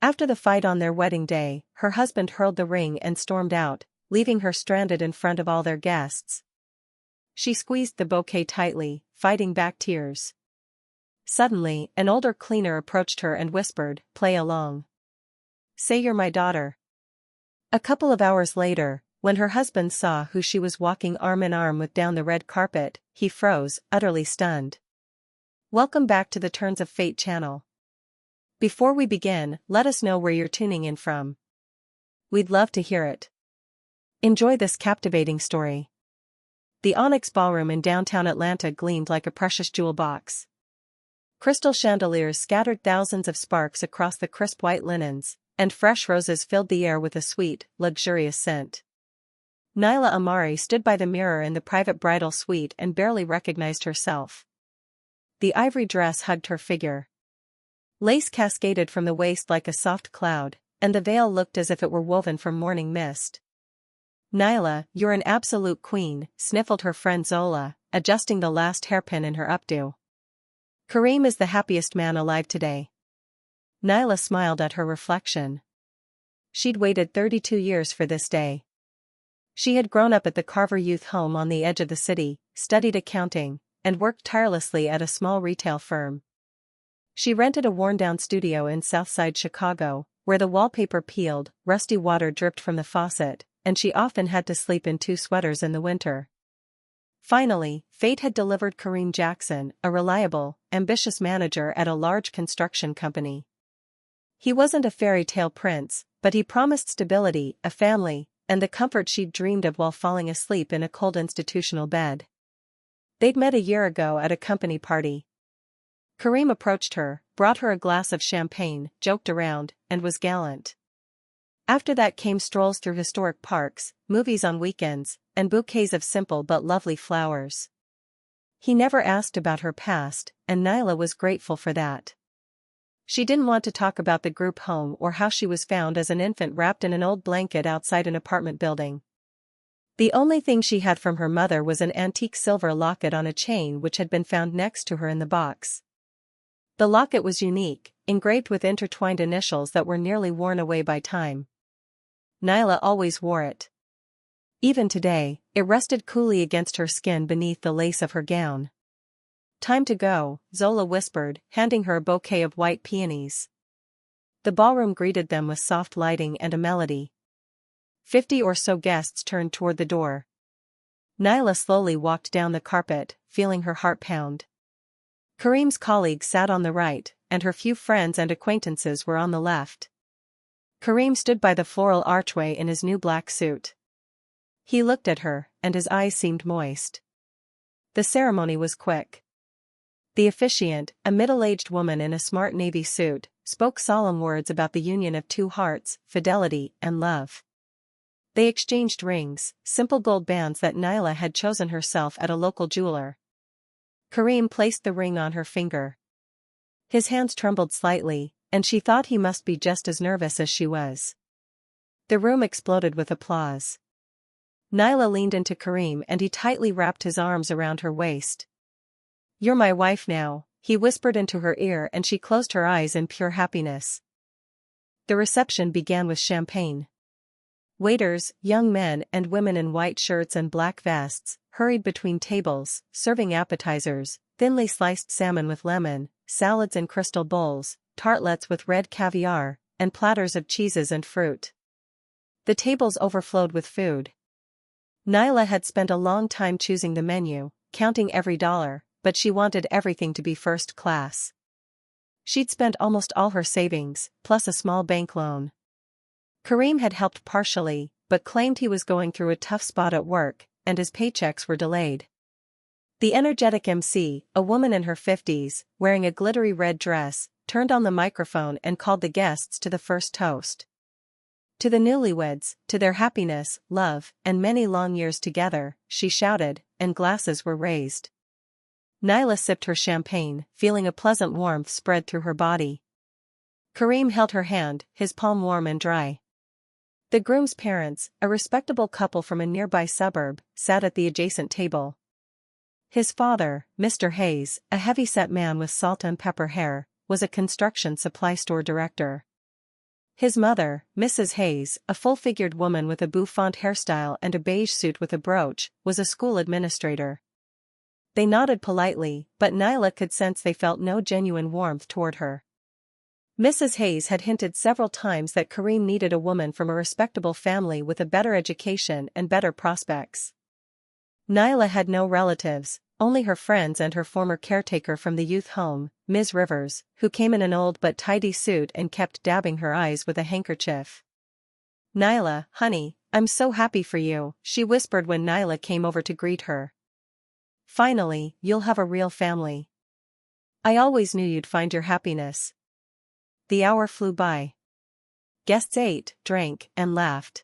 After the fight on their wedding day, her husband hurled the ring and stormed out, leaving her stranded in front of all their guests. She squeezed the bouquet tightly, fighting back tears. Suddenly, an older cleaner approached her and whispered, "Play along. Say you're my daughter." A couple of hours later, when her husband saw who she was walking arm in arm with down the red carpet, he froze, utterly stunned. Welcome back to the Turns of Fate channel. Before we begin, let us know where you're tuning in from. We'd love to hear it. Enjoy this captivating story. The Onyx Ballroom in downtown Atlanta gleamed like a precious jewel box. Crystal chandeliers scattered thousands of sparks across the crisp white linens, and fresh roses filled the air with a sweet, luxurious scent. Nyla Amari stood by the mirror in the private bridal suite and barely recognized herself. The ivory dress hugged her figure. Lace cascaded from the waist like a soft cloud, and the veil looked as if it were woven from morning mist. "Nyla, you're an absolute queen," sniffled her friend Zola, adjusting the last hairpin in her updo. "Kareem is the happiest man alive today." Nyla smiled at her reflection. She'd waited 32 years for this day. She had grown up at the Carver Youth Home on the edge of the city, studied accounting, and worked tirelessly at a small retail firm. She rented a worn-down studio in Southside Chicago, where the wallpaper peeled, rusty water dripped from the faucet, and she often had to sleep in 2 sweaters in the winter. Finally, fate had delivered Kareem Jackson, a reliable, ambitious manager at a large construction company. He wasn't a fairy tale prince, but he promised stability, a family, and the comfort she'd dreamed of while falling asleep in a cold institutional bed. They'd met a year ago at a company party. Kareem approached her, brought her a glass of champagne, joked around, and was gallant. After that came strolls through historic parks, movies on weekends, and bouquets of simple but lovely flowers. He never asked about her past, and Nyla was grateful for that. She didn't want to talk about the group home or how she was found as an infant wrapped in an old blanket outside an apartment building. The only thing she had from her mother was an antique silver locket on a chain which had been found next to her in the box. The locket was unique, engraved with intertwined initials that were nearly worn away by time. Nyla always wore it. Even today, it rested coolly against her skin beneath the lace of her gown. "Time to go," Zola whispered, handing her a bouquet of white peonies. The ballroom greeted them with soft lighting and a melody. 50 or so guests turned toward the door. Nyla slowly walked down the carpet, feeling her heart pound. Kareem's colleagues sat on the right, and her few friends and acquaintances were on the left. Kareem stood by the floral archway in his new black suit. He looked at her, and his eyes seemed moist. The ceremony was quick. The officiant, a middle-aged woman in a smart navy suit, spoke solemn words about the union of 2 hearts, fidelity, and love. They exchanged rings, simple gold bands that Nyla had chosen herself at a local jeweler. Kareem placed the ring on her finger. His hands trembled slightly, and she thought he must be just as nervous as she was. The room exploded with applause. Nyla leaned into Kareem and he tightly wrapped his arms around her waist. "You're my wife now," he whispered into her ear, and she closed her eyes in pure happiness. The reception began with champagne. Waiters, young men and women in white shirts and black vests, hurried between tables, serving appetizers, thinly sliced salmon with lemon, salads in crystal bowls, tartlets with red caviar, and platters of cheeses and fruit. The tables overflowed with food. Nyla had spent a long time choosing the menu, counting every dollar, but she wanted everything to be first class. She'd spent almost all her savings, plus a small bank loan. Kareem had helped partially, but claimed he was going through a tough spot at work, and his paychecks were delayed. The energetic MC, a woman in her 50s, wearing a glittery red dress, turned on the microphone and called the guests to the first toast. "To the newlyweds, to their happiness, love, and many long years together," she shouted, and glasses were raised. Nyla sipped her champagne, feeling a pleasant warmth spread through her body. Kareem held her hand, his palm warm and dry. The groom's parents, a respectable couple from a nearby suburb, sat at the adjacent table. His father, Mr. Hayes, a heavy-set man with salt and pepper hair, was a construction supply store director. His mother, Mrs. Hayes, a full-figured woman with a bouffant hairstyle and a beige suit with a brooch, was a school administrator. They nodded politely, but Nyla could sense they felt no genuine warmth toward her. Mrs. Hayes had hinted several times that Kareem needed a woman from a respectable family with a better education and better prospects. Nyla had no relatives, only her friends and her former caretaker from the youth home, Ms. Rivers, who came in an old but tidy suit and kept dabbing her eyes with a handkerchief. "Nyla, honey, I'm so happy for you," she whispered when Nyla came over to greet her. "Finally, you'll have a real family. I always knew you'd find your happiness." The hour flew by. Guests ate, drank, and laughed.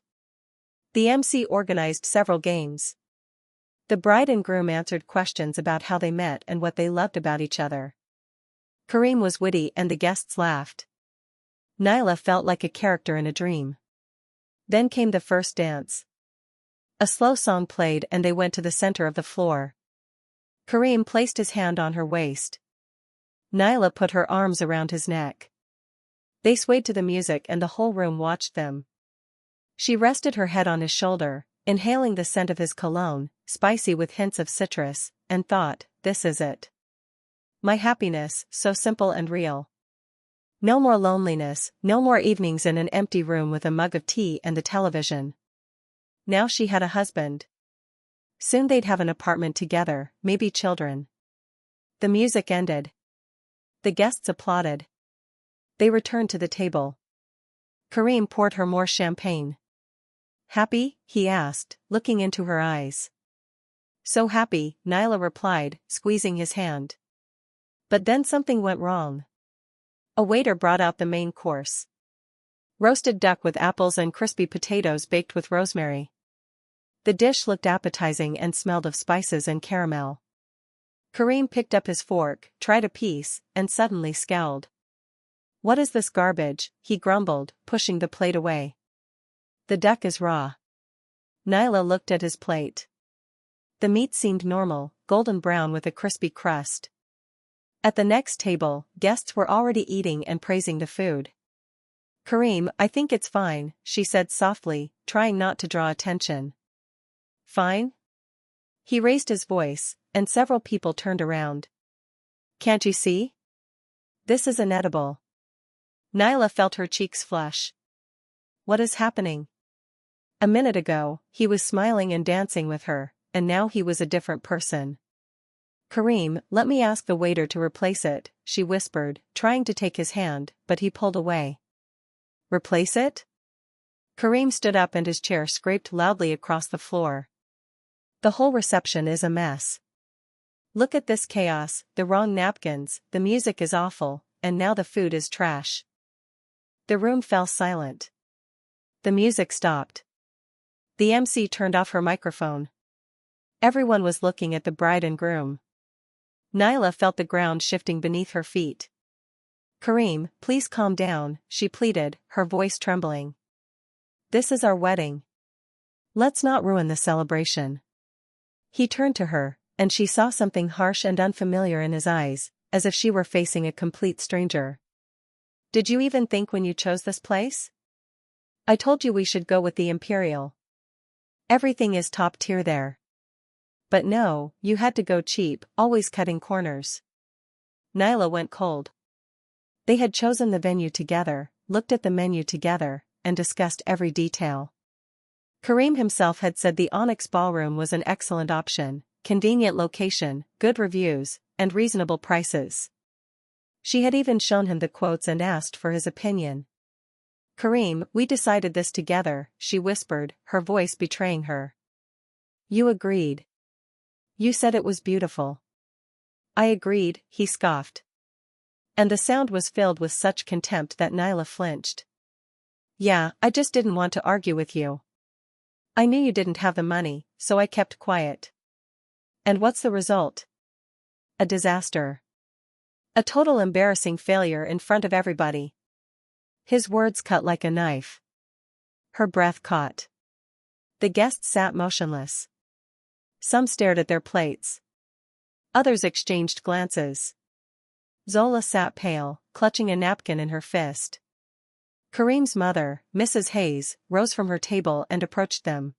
The MC organized several games. The bride and groom answered questions about how they met and what they loved about each other. Kareem was witty and the guests laughed. Nyla felt like a character in a dream. Then came the first dance. A slow song played and they went to the center of the floor. Kareem placed his hand on her waist. Nyla put her arms around his neck. They swayed to the music and the whole room watched them. She rested her head on his shoulder, inhaling the scent of his cologne, spicy with hints of citrus, and thought, "This is it. My happiness, so simple and real. No more loneliness, no more evenings in an empty room with a mug of tea and the television." Now she had a husband. Soon they'd have an apartment together, maybe children. The music ended. The guests applauded. They returned to the table. Kareem poured her more champagne. "Happy?" he asked, looking into her eyes. "So happy," Nyla replied, squeezing his hand. But then something went wrong. A waiter brought out the main course. Roasted duck with apples and crispy potatoes baked with rosemary. The dish looked appetizing and smelled of spices and caramel. Kareem picked up his fork, tried a piece, and suddenly scowled. "What is this garbage?" he grumbled, pushing the plate away. "The duck is raw." Nyla looked at his plate. The meat seemed normal, golden brown with a crispy crust. At the next table, guests were already eating and praising the food. "Kareem, I think it's fine," she said softly, trying not to draw attention. "Fine?" He raised his voice, and several people turned around. "Can't you see? This is inedible." Nyla felt her cheeks flush. What is happening? A minute ago, he was smiling and dancing with her, and now he was a different person. "Kareem, let me ask the waiter to replace it," she whispered, trying to take his hand, but he pulled away. "Replace it?" Kareem stood up and his chair scraped loudly across the floor. "The whole reception is a mess. Look at this chaos, the wrong napkins, the music is awful, and now the food is trash." The room fell silent. The music stopped. The MC turned off her microphone. Everyone was looking at the bride and groom. Nyla felt the ground shifting beneath her feet. "Kareem, please calm down," she pleaded, her voice trembling. "This is our wedding. Let's not ruin the celebration." He turned to her, and she saw something harsh and unfamiliar in his eyes, as if she were facing a complete stranger. "Did you even think when you chose this place? I told you we should go with the Imperial. Everything is top tier there. But no, you had to go cheap, always cutting corners." Nyla went cold. They had chosen the venue together, looked at the menu together, and discussed every detail. Kareem himself had said the Onyx Ballroom was an excellent option, convenient location, good reviews, and reasonable prices. She had even shown him the quotes and asked for his opinion. "Kareem, we decided this together," she whispered, her voice betraying her. "You agreed. You said it was beautiful." "I agreed," he scoffed. And the sound was filled with such contempt that Nyla flinched. "Yeah, I just didn't want to argue with you. I knew you didn't have the money, so I kept quiet. And what's the result? A disaster. A total embarrassing failure in front of everybody." His words cut like a knife. Her breath caught. The guests sat motionless. Some stared at their plates. Others exchanged glances. Zola sat pale, clutching a napkin in her fist. Kareem's mother, Mrs. Hayes, rose from her table and approached them.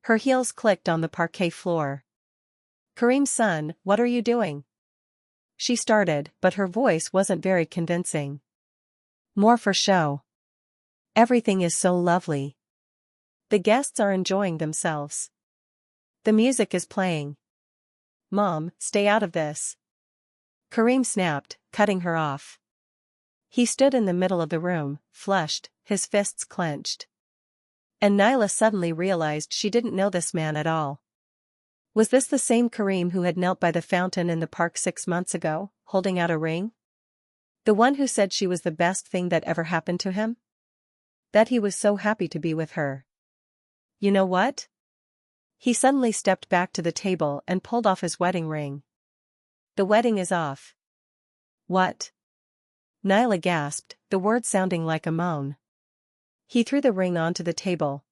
Her heels clicked on the parquet floor. "Kareem's son, what are you doing?" She started, but her voice wasn't very convincing. "More for show. Everything is so lovely. The guests are enjoying themselves. The music is playing. Mom, stay out of this." Kareem snapped, cutting her off. He stood in the middle of the room, flushed, his fists clenched. And Nyla suddenly realized she didn't know this man at all. Was this the same Kareem who had knelt by the fountain in the park 6 months ago, holding out a ring? The one who said she was the best thing that ever happened to him? That he was so happy to be with her. You know what? He suddenly stepped back to the table and pulled off his wedding ring. "The wedding is off." "What?" Nyla gasped, the word sounding like a moan. He threw the ring onto the table.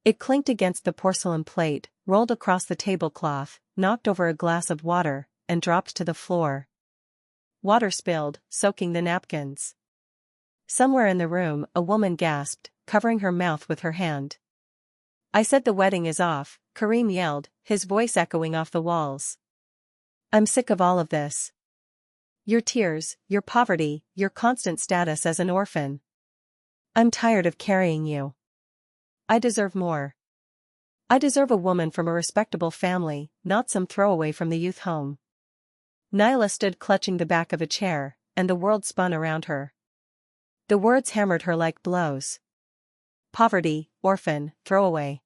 It clinked against the porcelain plate, rolled across the tablecloth, knocked over a glass of water, and dropped to the floor. Water spilled, soaking the napkins. Somewhere in the room, a woman gasped, covering her mouth with her hand. "I said the wedding is off," Kareem yelled, his voice echoing off the walls. "I'm sick of all of this. Your tears, your poverty, your constant status as an orphan. I'm tired of carrying you. I deserve more. I deserve a woman from a respectable family, not some throwaway from the youth home." Nyla stood clutching the back of a chair, and the world spun around her. The words hammered her like blows. Poverty, orphan, throwaway.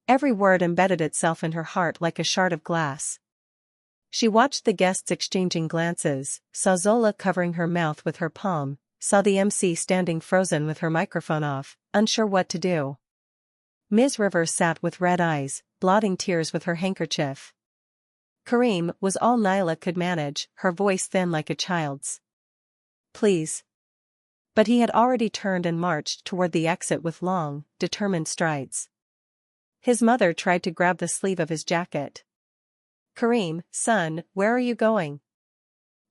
Every word embedded itself in her heart like a shard of glass. She watched the guests exchanging glances, saw Zola covering her mouth with her palm, saw the MC standing frozen with her microphone off, unsure what to do. Ms. Rivers sat with red eyes, blotting tears with her handkerchief. Kareem was all Nyla could manage, her voice thin like a child's. "Please." But he had already turned and marched toward the exit with long, determined strides. His mother tried to grab the sleeve of his jacket. "Kareem, son, where are you going?"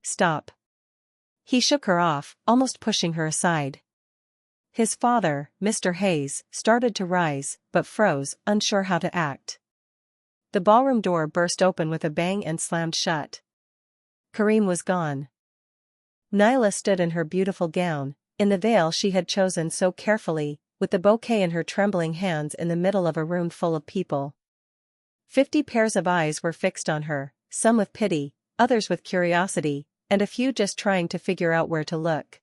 "Stop." He shook her off, almost pushing her aside. His father, Mr. Hayes, started to rise, but froze, unsure how to act. The ballroom door burst open with a bang and slammed shut. Kareem was gone. Nyla stood in her beautiful gown, in the veil she had chosen so carefully, with the bouquet in her trembling hands in the middle of a room full of people. 50 pairs of eyes were fixed on her, some with pity, others with curiosity, and a few just trying to figure out where to look.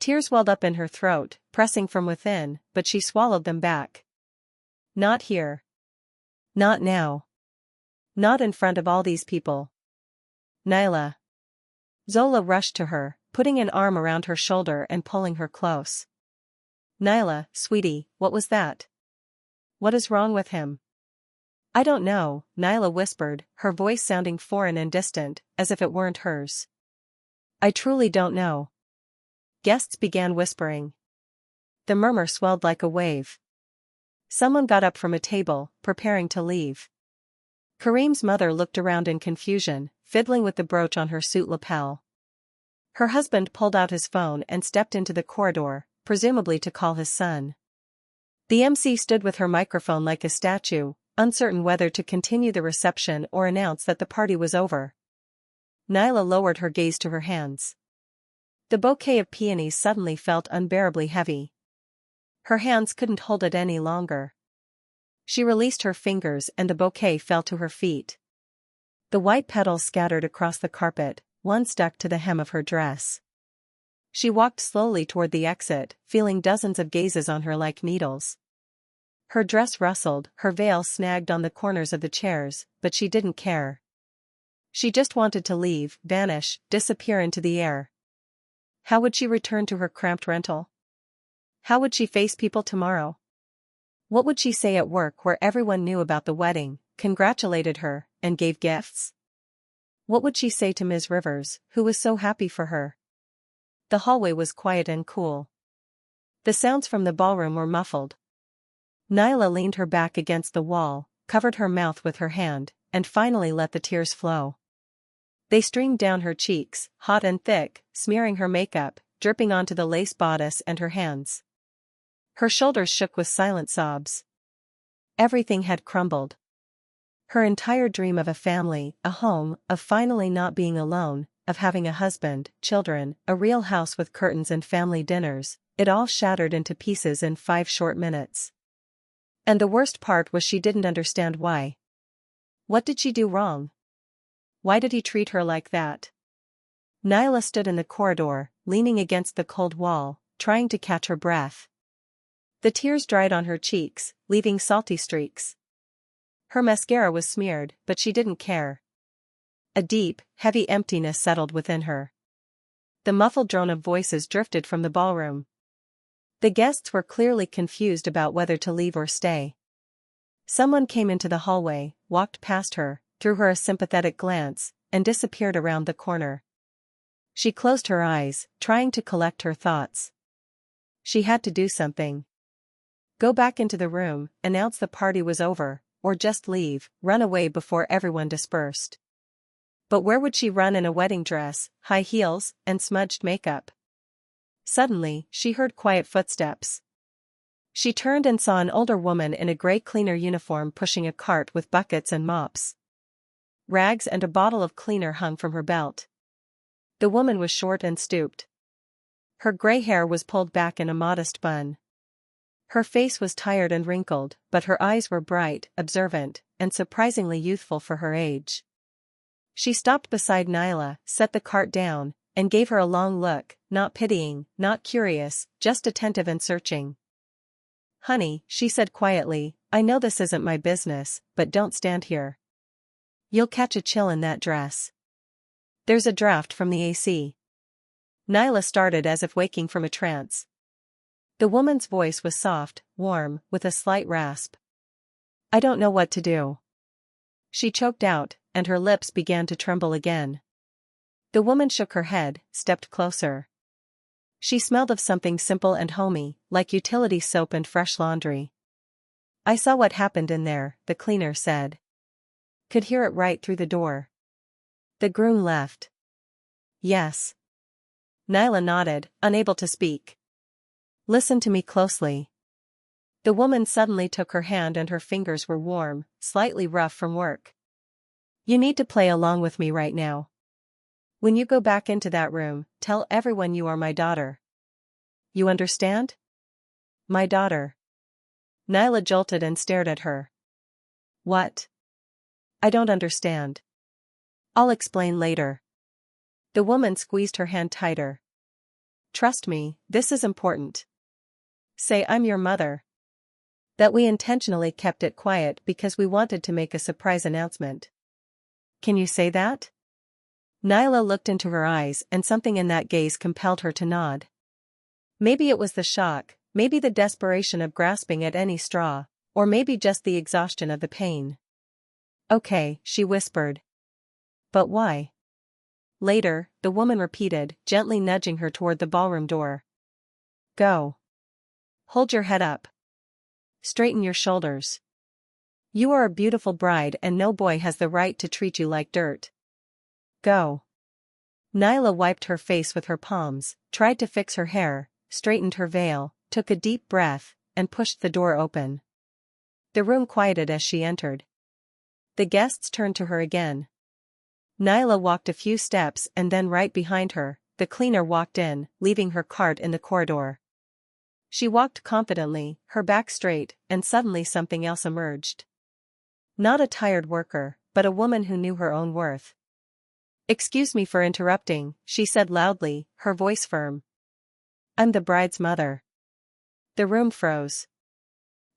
Tears welled up in her throat, pressing from within, but she swallowed them back. Not here. Not now. Not in front of all these people. Nyla. Zola rushed to her, putting an arm around her shoulder and pulling her close. "Nyla, sweetie, what was that? What is wrong with him?" "I don't know," Nyla whispered, her voice sounding foreign and distant, as if it weren't hers. "I truly don't know." Guests began whispering. The murmur swelled like a wave. Someone got up from a table, preparing to leave. Kareem's mother looked around in confusion, fiddling with the brooch on her suit lapel. Her husband pulled out his phone and stepped into the corridor, presumably to call his son. The MC stood with her microphone like a statue, uncertain whether to continue the reception or announce that the party was over. Nyla lowered her gaze to her hands. The bouquet of peonies suddenly felt unbearably heavy. Her hands couldn't hold it any longer. She released her fingers and the bouquet fell to her feet. The white petals scattered across the carpet, one stuck to the hem of her dress. She walked slowly toward the exit, feeling dozens of gazes on her like needles. Her dress rustled, her veil snagged on the corners of the chairs, but she didn't care. She just wanted to leave, vanish, disappear into the air. How would she return to her cramped rental? How would she face people tomorrow? What would she say at work where everyone knew about the wedding, congratulated her, and gave gifts? What would she say to Ms. Rivers, who was so happy for her? The hallway was quiet and cool. The sounds from the ballroom were muffled. Nyla leaned her back against the wall, covered her mouth with her hand, and finally let the tears flow. They streamed down her cheeks, hot and thick, smearing her makeup, dripping onto the lace bodice and her hands. Her shoulders shook with silent sobs. Everything had crumbled. Her entire dream of a family, a home, of finally not being alone, of having a husband, children, a real house with curtains and family dinners, it all shattered into pieces in 5 short minutes. And the worst part was she didn't understand why. What did she do wrong? Why did he treat her like that? Nyla stood in the corridor, leaning against the cold wall, trying to catch her breath. The tears dried on her cheeks, leaving salty streaks. Her mascara was smeared, but she didn't care. A deep, heavy emptiness settled within her. The muffled drone of voices drifted from the ballroom. The guests were clearly confused about whether to leave or stay. Someone came into the hallway, walked past her, threw her a sympathetic glance, and disappeared around the corner. She closed her eyes, trying to collect her thoughts. She had to do something. Go back into the room, announce the party was over, or just leave, run away before everyone dispersed. But where would she run in a wedding dress, high heels, and smudged makeup? Suddenly, she heard quiet footsteps. She turned and saw an older woman in a gray cleaner uniform pushing a cart with buckets and mops. Rags and a bottle of cleaner hung from her belt. The woman was short and stooped. Her gray hair was pulled back in a modest bun. Her face was tired and wrinkled, but her eyes were bright, observant, and surprisingly youthful for her age. She stopped beside Nyla, set the cart down, and gave her a long look, not pitying, not curious, just attentive and searching. "Honey," she said quietly, "I know this isn't my business, but don't stand here. You'll catch a chill in that dress. There's a draft from the AC." Nyla started as if waking from a trance. The woman's voice was soft, warm, with a slight rasp. "I don't know what to do." She choked out, and her lips began to tremble again. The woman shook her head, stepped closer. She smelled of something simple and homey, like utility soap and fresh laundry. "I saw what happened in there," the cleaner said. "Could hear it right through the door." "The groom left." "Yes." Nyla nodded, unable to speak. "Listen to me closely." The woman suddenly took her hand and her fingers were warm, slightly rough from work. "You need to play along with me right now. When you go back into that room, tell everyone you are my daughter. You understand?" "My daughter." Nyla jolted and stared at her. "What? I don't understand." "I'll explain later." The woman squeezed her hand tighter. "Trust me, this is important. Say I'm your mother. That we intentionally kept it quiet because we wanted to make a surprise announcement. Can you say that?" Nyla looked into her eyes and something in that gaze compelled her to nod. Maybe it was the shock, maybe the desperation of grasping at any straw, or maybe just the exhaustion of the pain. "Okay," she whispered. "But why?" Later, the woman repeated, gently nudging her toward the ballroom door. "Go. Hold your head up. Straighten your shoulders. You are a beautiful bride and no boy has the right to treat you like dirt. Go." Nyla wiped her face with her palms, tried to fix her hair, straightened her veil, took a deep breath, and pushed the door open. The room quieted as she entered. The guests turned to her again. Nyla walked a few steps and then right behind her, the cleaner walked in, leaving her cart in the corridor. She walked confidently, her back straight, and suddenly something else emerged. Not a tired worker, but a woman who knew her own worth. "Excuse me for interrupting," she said loudly, her voice firm. "I'm the bride's mother." The room froze.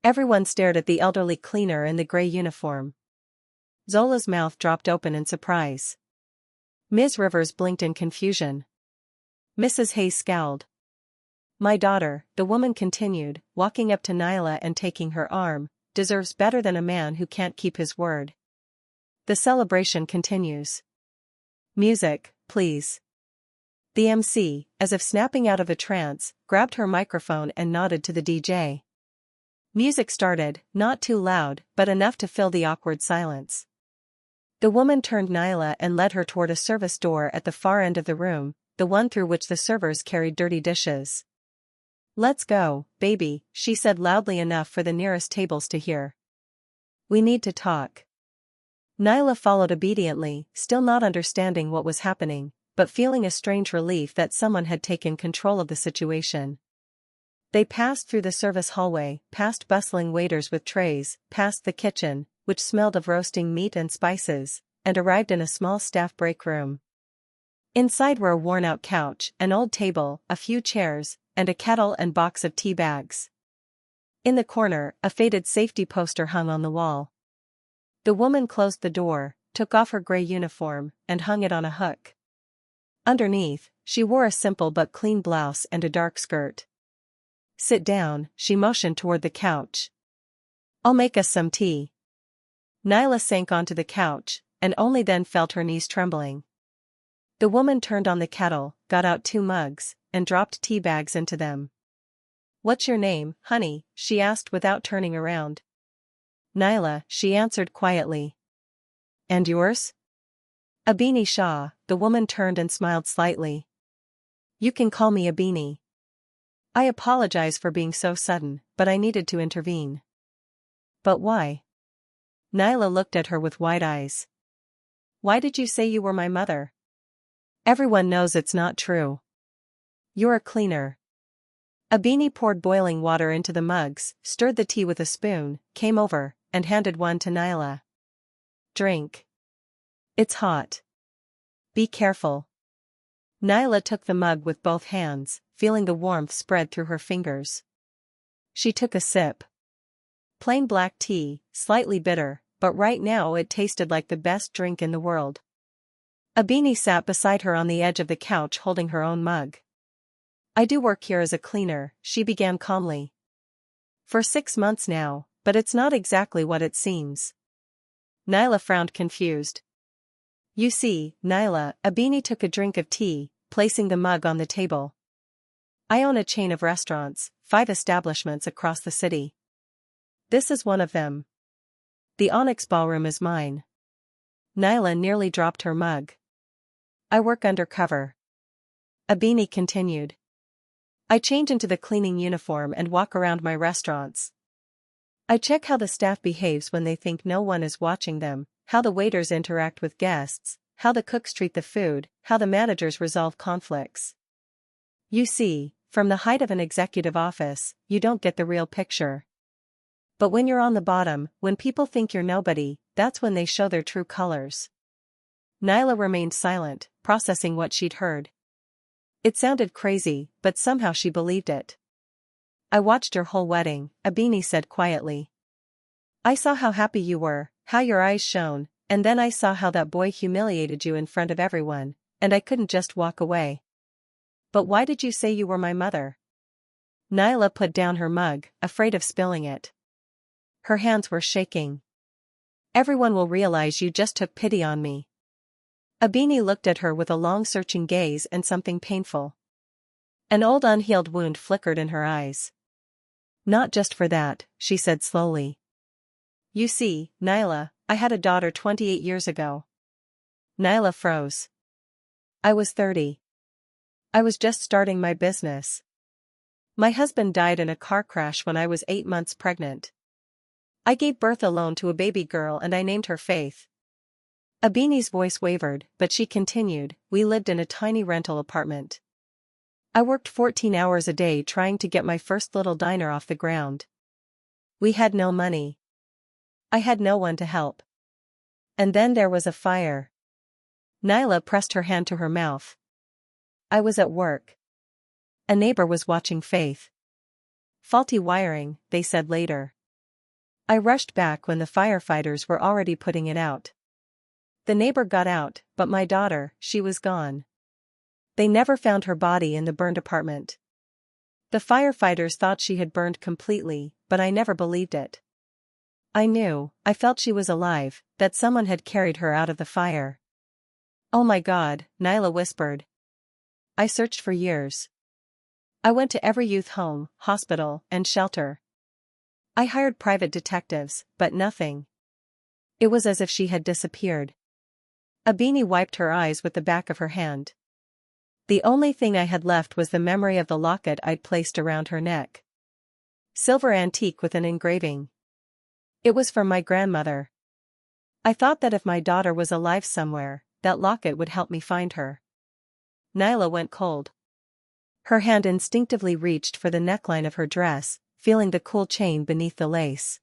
Everyone stared at the elderly cleaner in the gray uniform. Zola's mouth dropped open in surprise. Ms. Rivers blinked in confusion. Mrs. Hayes scowled. "My daughter," the woman continued, walking up to Nyla and taking her arm, "deserves better than a man who can't keep his word. The celebration continues. Music, please." The MC, as if snapping out of a trance, grabbed her microphone and nodded to the DJ. Music started, not too loud, but enough to fill the awkward silence. The woman turned Nyla and led her toward a service door at the far end of the room, the one through which the servers carried dirty dishes. "Let's go, baby," she said loudly enough for the nearest tables to hear. "We need to talk." Nyla followed obediently, still not understanding what was happening, but feeling a strange relief that someone had taken control of the situation. They passed through the service hallway, past bustling waiters with trays, past the kitchen, which smelled of roasting meat and spices, and arrived in a small staff break room. Inside were a worn-out couch, an old table, a few chairs, and a kettle and box of tea bags. In the corner, a faded safety poster hung on the wall. The woman closed the door, took off her gray uniform, and hung it on a hook. Underneath, she wore a simple but clean blouse and a dark skirt. "Sit down," she motioned toward the couch. "I'll make us some tea." Nyla sank onto the couch, and only then felt her knees trembling. The woman turned on the kettle, got out 2 mugs, and dropped tea bags into them. "What's your name, honey?" she asked without turning around. "Nyla," she answered quietly. "And yours?" "Abini Shah." The woman turned and smiled slightly. "You can call me Abini. I apologize for being so sudden, but I needed to intervene." "But why?" Nyla looked at her with wide eyes. "Why did you say you were my mother? Everyone knows it's not true. You're a cleaner." Abini poured boiling water into the mugs, stirred the tea with a spoon, came over, and handed one to Nyla. "Drink. It's hot. Be careful." Nyla took the mug with both hands, feeling the warmth spread through her fingers. She took a sip. Plain black tea, slightly bitter, but right now it tasted like the best drink in the world. Abini sat beside her on the edge of the couch holding her own mug. "I do work here as a cleaner," she began calmly. "For 6 months now, but it's not exactly what it seems." Nyla frowned confused. "You see, Nyla," Abini took a drink of tea, placing the mug on the table. "I own a chain of restaurants, 5 establishments across the city. This is one of them. The Onyx Ballroom is mine." Nyla nearly dropped her mug. "I work undercover," Abini continued. "I change into the cleaning uniform and walk around my restaurants. I check how the staff behaves when they think no one is watching them, how the waiters interact with guests, how the cooks treat the food, how the managers resolve conflicts. You see, from the height of an executive office, you don't get the real picture. But when you're on the bottom, when people think you're nobody, that's when they show their true colors." Nyla remained silent, processing what she'd heard. It sounded crazy, but somehow she believed it. "I watched your whole wedding," Abini said quietly. "I saw how happy you were, how your eyes shone, and then I saw how that boy humiliated you in front of everyone, and I couldn't just walk away." "But why did you say you were my mother?" Nyla put down her mug, afraid of spilling it. Her hands were shaking. "Everyone will realize you just took pity on me." Abini looked at her with a long searching gaze and something painful. An old unhealed wound flickered in her eyes. "Not just for that," she said slowly. "You see, Nyla, I had a daughter 28 years ago." Nyla froze. "I was 30. I was just starting my business. My husband died in a car crash when I was 8 months pregnant. I gave birth alone to a baby girl and I named her Faith." Abini's voice wavered, but she continued, "We lived in a tiny rental apartment. I worked 14 hours a day trying to get my first little diner off the ground. We had no money. I had no one to help. And then there was a fire." Nyla pressed her hand to her mouth. "I was at work. A neighbor was watching Faith. Faulty wiring, they said later. I rushed back when the firefighters were already putting it out. The neighbor got out, but my daughter, she was gone. They never found her body in the burned apartment. The firefighters thought she had burned completely, but I never believed it. I felt she was alive, that someone had carried her out of the fire." "Oh my God," Nyla whispered. "I searched for years. I went to every youth home, hospital, and shelter. I hired private detectives, but nothing. It was as if she had disappeared." Abini wiped her eyes with the back of her hand. The only thing I had left was the memory of the locket I'd placed around her neck. Silver antique with an engraving. It was from my grandmother. I thought that if my daughter was alive somewhere, that locket would help me find her. Nyla went cold. Her hand instinctively reached for the neckline of her dress, feeling the cool chain beneath the lace.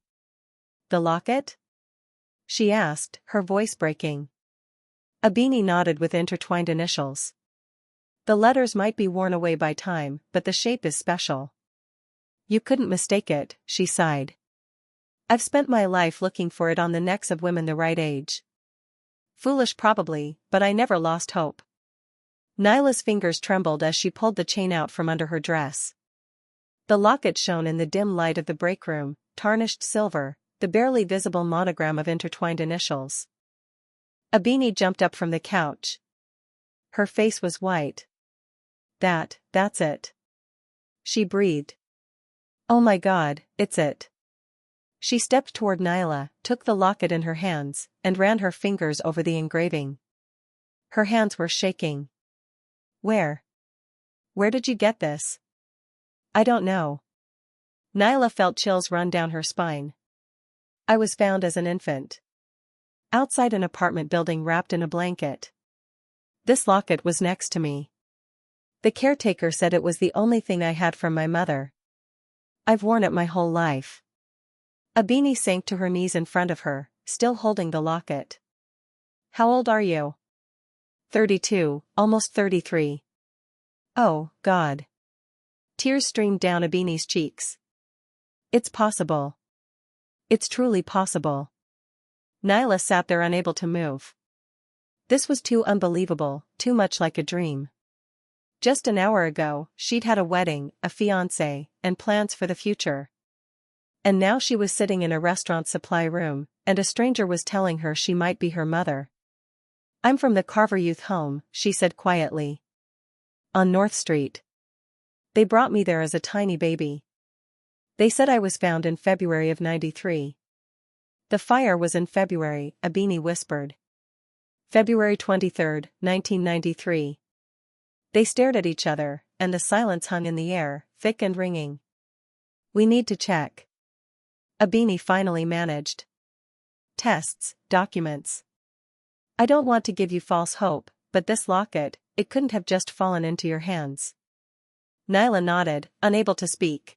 "The locket?" she asked, her voice breaking. Abini nodded with intertwined initials. "The letters might be worn away by time, but the shape is special." "You couldn't mistake it," she sighed. "I've spent my life looking for it on the necks of women the right age. Foolish probably, but I never lost hope." Nyla's fingers trembled as she pulled the chain out from under her dress. The locket shone in the dim light of the break room, tarnished silver, the barely visible monogram of intertwined initials. Abini jumped up from the couch. Her face was white. That's it," she breathed. "Oh my God, it's it." She stepped toward Nyla, took the locket in her hands, and ran her fingers over the engraving. Her hands were shaking. Where did you get this?" "I don't know." Nyla felt chills run down her spine. "I was found as an infant. Outside an apartment building wrapped in a blanket. This locket was next to me. The caretaker said it was the only thing I had from my mother. I've worn it my whole life." Abini sank to her knees in front of her, still holding the locket. "How old are you?" 32, almost 33. "Oh, God." Tears streamed down Abini's cheeks. "It's possible. It's truly possible." Nyla sat there unable to move. This was too unbelievable, too much like a dream. Just an hour ago, she'd had a wedding, a fiancé, and plans for the future. And now she was sitting in a restaurant supply room, and a stranger was telling her she might be her mother. "I'm from the Carver Youth Home," she said quietly. "On North Street. They brought me there as a tiny baby. They said I was found in February of '93. "The fire was in February," Abini whispered. "February 23, 1993. They stared at each other, and the silence hung in the air, thick and ringing. "We need to check." Abini finally managed. "Tests, documents. I don't want to give you false hope, but this locket, it couldn't have just fallen into your hands." Nyla nodded, unable to speak.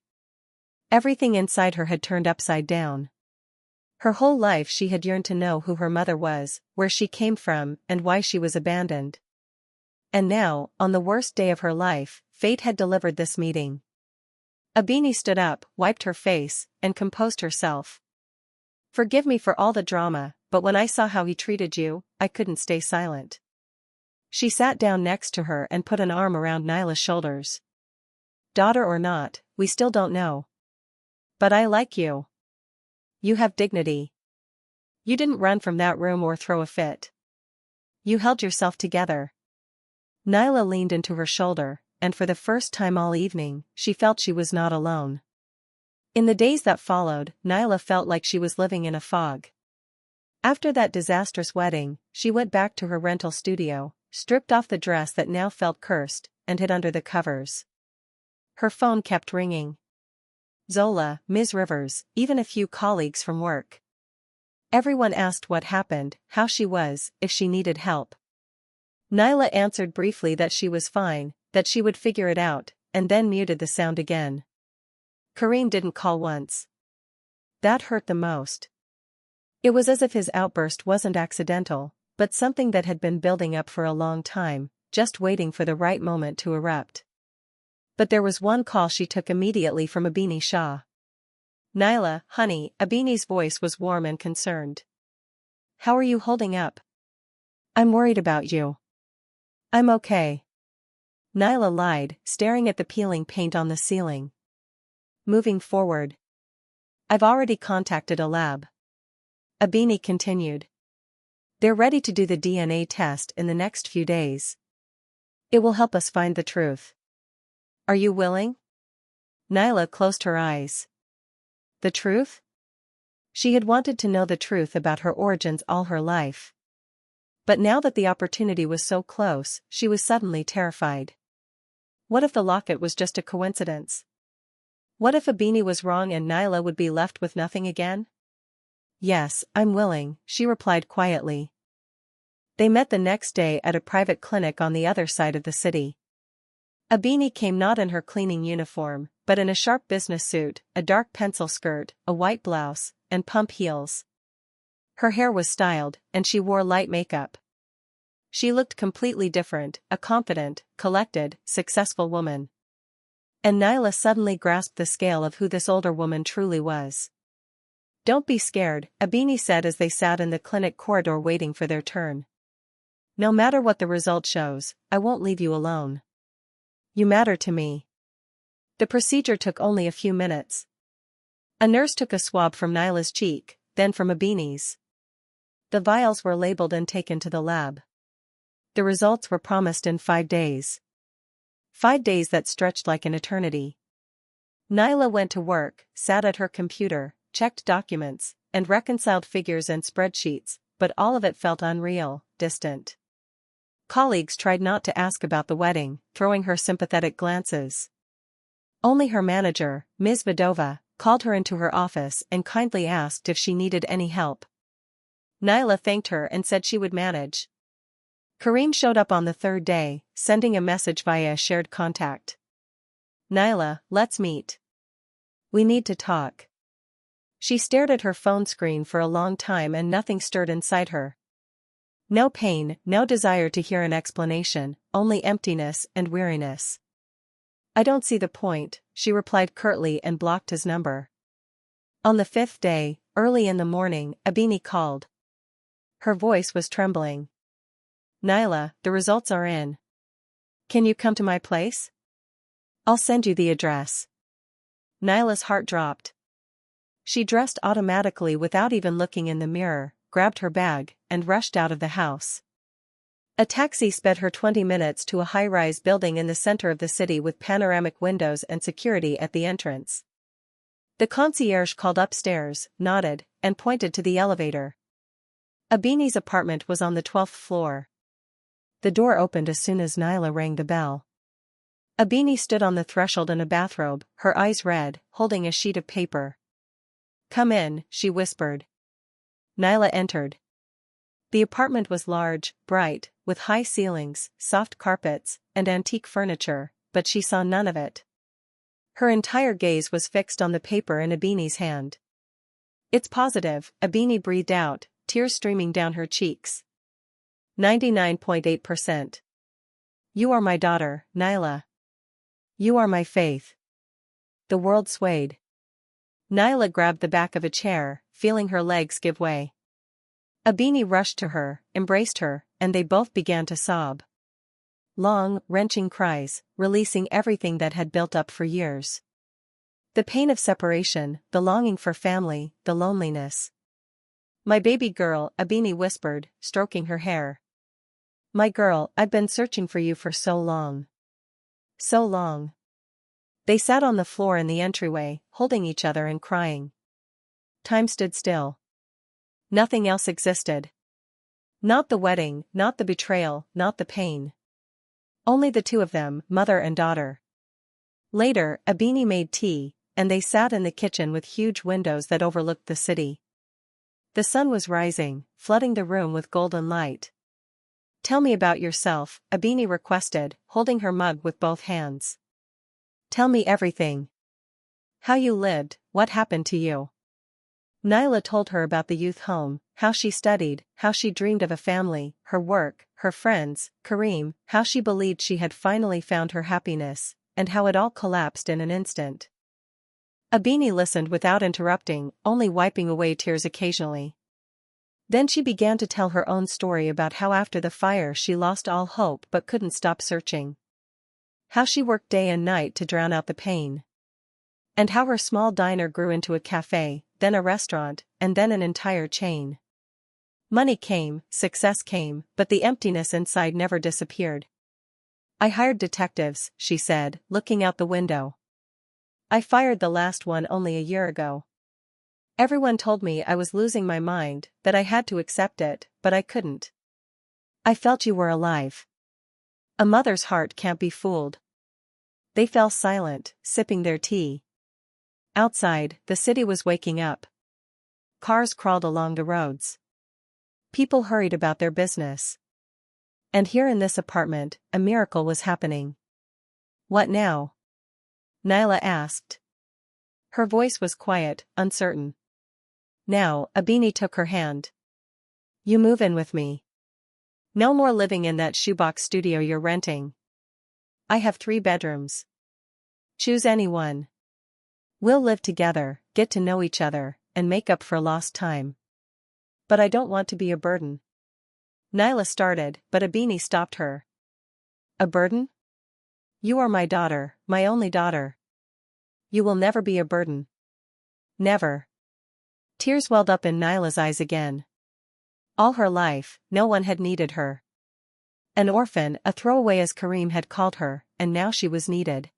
Everything inside her had turned upside down. Her whole life she had yearned to know who her mother was, where she came from, and why she was abandoned. And now, on the worst day of her life, fate had delivered this meeting. Abini stood up, wiped her face, and composed herself. "Forgive me for all the drama, but when I saw how he treated you, I couldn't stay silent." She sat down next to her and put an arm around Nyla's shoulders. "Daughter or not, we still don't know. But I like you. You have dignity. You didn't run from that room or throw a fit. You held yourself together." Nyla leaned into her shoulder, and for the first time all evening, she felt she was not alone. In the days that followed, Nyla felt like she was living in a fog. After that disastrous wedding, she went back to her rental studio, stripped off the dress that now felt cursed, and hid under the covers. Her phone kept ringing. Zola, Ms. Rivers, even a few colleagues from work. Everyone asked what happened, how she was, if she needed help. Nyla answered briefly that she was fine, that she would figure it out, and then muted the sound again. Kareem didn't call once. That hurt the most. It was as if his outburst wasn't accidental, but something that had been building up for a long time, just waiting for the right moment to erupt. But there was one call she took immediately from Abini Shah. "Nyla, honey," Abini's voice was warm and concerned. "How are you holding up?" "I'm worried about you." "I'm okay." Nyla lied, staring at the peeling paint on the ceiling. "Moving forward. I've already contacted a lab." Abini continued. "They're ready to do the DNA test in the next few days. It will help us find the truth. Are you willing?" Nyla closed her eyes. The truth? She had wanted to know the truth about her origins all her life. But now that the opportunity was so close, she was suddenly terrified. What if the locket was just a coincidence? What if Abini was wrong and Nyla would be left with nothing again? Yes, I'm willing, she replied quietly. They met the next day at a private clinic on the other side of the city. Abini came not in her cleaning uniform, but in a sharp business suit, a dark pencil skirt, a white blouse, and pump heels. Her hair was styled, and she wore light makeup. She looked completely different, a confident, collected, successful woman. And Nyla suddenly grasped the scale of who this older woman truly was. "Don't be scared," Abini said as they sat in the clinic corridor waiting for their turn. "No matter what the result shows, I won't leave you alone. You matter to me." The procedure took only a few minutes. A nurse took a swab from Nyla's cheek, then from Abini's. The vials were labeled and taken to the lab. The results were promised in 5 days. 5 days that stretched like an eternity. Nyla went to work, sat at her computer, checked documents, and reconciled figures and spreadsheets, but all of it felt unreal, distant. Colleagues tried not to ask about the wedding, throwing her sympathetic glances. Only her manager, Ms. Vidova, called her into her office and kindly asked if she needed any help. Nyla thanked her and said she would manage. Karim showed up on the 3rd day, sending a message via a shared contact. "Nyla, let's meet. We need to talk." She stared at her phone screen for a long time and nothing stirred inside her. No pain, no desire to hear an explanation, only emptiness and weariness. "I don't see the point," she replied curtly and blocked his number. On the 5th day, early in the morning, Abini called. Her voice was trembling. "Nyla, the results are in. Can you come to my place? I'll send you the address." Nyla's heart dropped. She dressed automatically without even looking in the mirror, grabbed her bag, and rushed out of the house. A taxi sped her 20 minutes to a high-rise building in the center of the city with panoramic windows and security at the entrance. The concierge called upstairs, nodded, and pointed to the elevator. Abini's apartment was on the 12th floor. The door opened as soon as Nyla rang the bell. Abini stood on the threshold in a bathrobe, her eyes red, holding a sheet of paper. "Come in," she whispered. Nyla entered. The apartment was large, bright, with high ceilings, soft carpets, and antique furniture, but she saw none of it. Her entire gaze was fixed on the paper in Abini's hand. "It's positive," Abini breathed out, tears streaming down her cheeks. 99.8%. "You are my daughter, Nyla. You are my faith." The world swayed. Nyla grabbed the back of a chair, feeling her legs give way. Abini rushed to her, embraced her, and they both began to sob. Long, wrenching cries, releasing everything that had built up for years. The pain of separation, the longing for family, the loneliness. "My baby girl," Abini whispered, stroking her hair. "My girl, I've been searching for you for so long. So long." They sat on the floor in the entryway, holding each other and crying. Time stood still. Nothing else existed. Not the wedding, not the betrayal, not the pain. Only the two of them, mother and daughter. Later, Abini made tea, and they sat in the kitchen with huge windows that overlooked the city. The sun was rising, flooding the room with golden light. "Tell me about yourself," Abini requested, holding her mug with both hands. "Tell me everything. How you lived, what happened to you." Nyla told her about the youth home, how she studied, how she dreamed of a family, her work, her friends, Karim, how she believed she had finally found her happiness, and how it all collapsed in an instant. Abini listened without interrupting, only wiping away tears occasionally. Then she began to tell her own story about how after the fire she lost all hope but couldn't stop searching. How she worked day and night to drown out the pain. And how her small diner grew into a cafe, then a restaurant, and then an entire chain. Money came, success came, but the emptiness inside never disappeared. "I hired detectives," she said, looking out the window. "I fired the last one only a year ago. Everyone told me I was losing my mind, that I had to accept it, but I couldn't. I felt you were alive. A mother's heart can't be fooled. They fell silent, sipping their tea. Outside, the city was waking up. Cars crawled along the roads. People hurried about their business. And here in this apartment, a miracle was happening. What now? Nyla asked. Her voice was quiet, uncertain. Now, Abini took her hand. You move in with me. No more living in that shoebox studio you're renting. I have 3 bedrooms. Choose any one. We'll live together, get to know each other, and make up for lost time. But I don't want to be a burden. Nyla started, but Abini stopped her. A burden? You are my daughter, my only daughter. You will never be a burden. Never. Tears welled up in Nyla's eyes again. All her life, no one had needed her. An orphan, a throwaway as Kareem had called her, and now she was needed.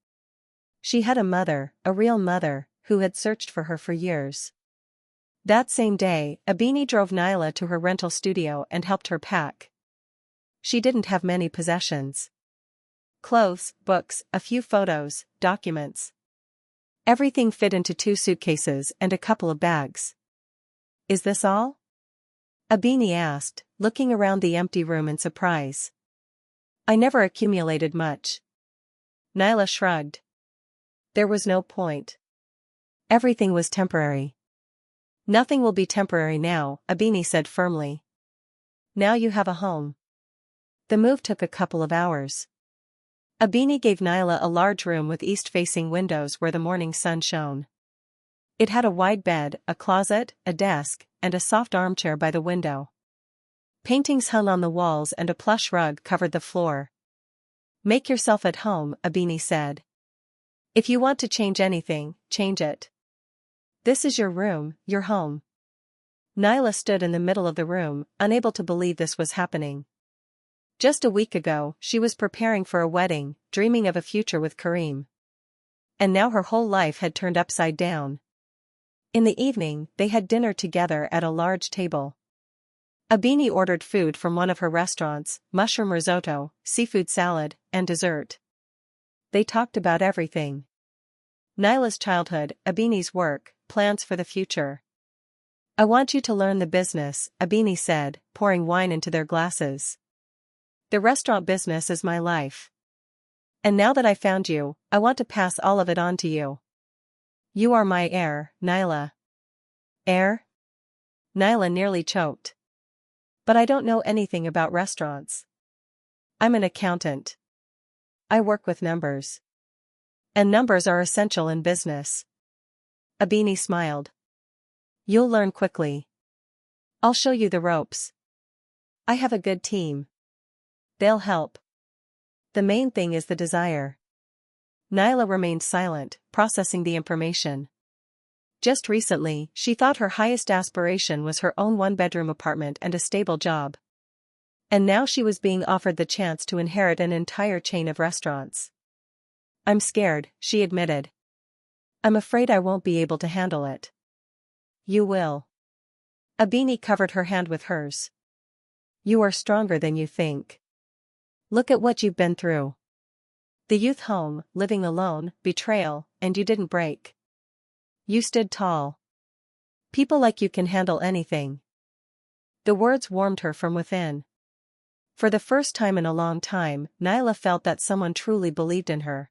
She had a mother, a real mother, who had searched for her for years. That same day, Abini drove Nyla to her rental studio and helped her pack. She didn't have many possessions. Clothes, books, a few photos, documents. Everything fit into 2 suitcases and a couple of bags. Is this all? Abini asked, looking around the empty room in surprise. I never accumulated much. Nyla shrugged. There was no point. Everything was temporary. Nothing will be temporary now, Abini said firmly. Now you have a home. The move took a couple of hours. Abini gave Nyla a large room with east-facing windows where the morning sun shone. It had a wide bed, a closet, a desk, and a soft armchair by the window. Paintings hung on the walls and a plush rug covered the floor. Make yourself at home, Abini said. If you want to change anything, change it. This is your room, your home. Nyla stood in the middle of the room, unable to believe this was happening. Just a week ago, she was preparing for a wedding, dreaming of a future with Kareem. And now her whole life had turned upside down. In the evening, they had dinner together at a large table. Abini ordered food from one of her restaurants, mushroom risotto, seafood salad, and dessert. They talked about everything. Nyla's childhood, Abini's work, plans for the future. I want you to learn the business, Abini said, pouring wine into their glasses. The restaurant business is my life. And now that I found you, I want to pass all of it on to you. You are my heir, Nyla. Heir? Nyla nearly choked. But I don't know anything about restaurants. I'm an accountant. I work with numbers. And numbers are essential in business. Abini smiled. You'll learn quickly. I'll show you the ropes. I have a good team. They'll help. The main thing is the desire. Nyla remained silent, processing the information. Just recently, she thought her highest aspiration was her own 1-bedroom apartment and a stable job. And now she was being offered the chance to inherit an entire chain of restaurants. I'm scared, she admitted. I'm afraid I won't be able to handle it. You will. Abini covered her hand with hers. You are stronger than you think. Look at what you've been through. The youth home, living alone, betrayal, and you didn't break. You stood tall. People like you can handle anything. The words warmed her from within. For the first time in a long time, Nyla felt that someone truly believed in her.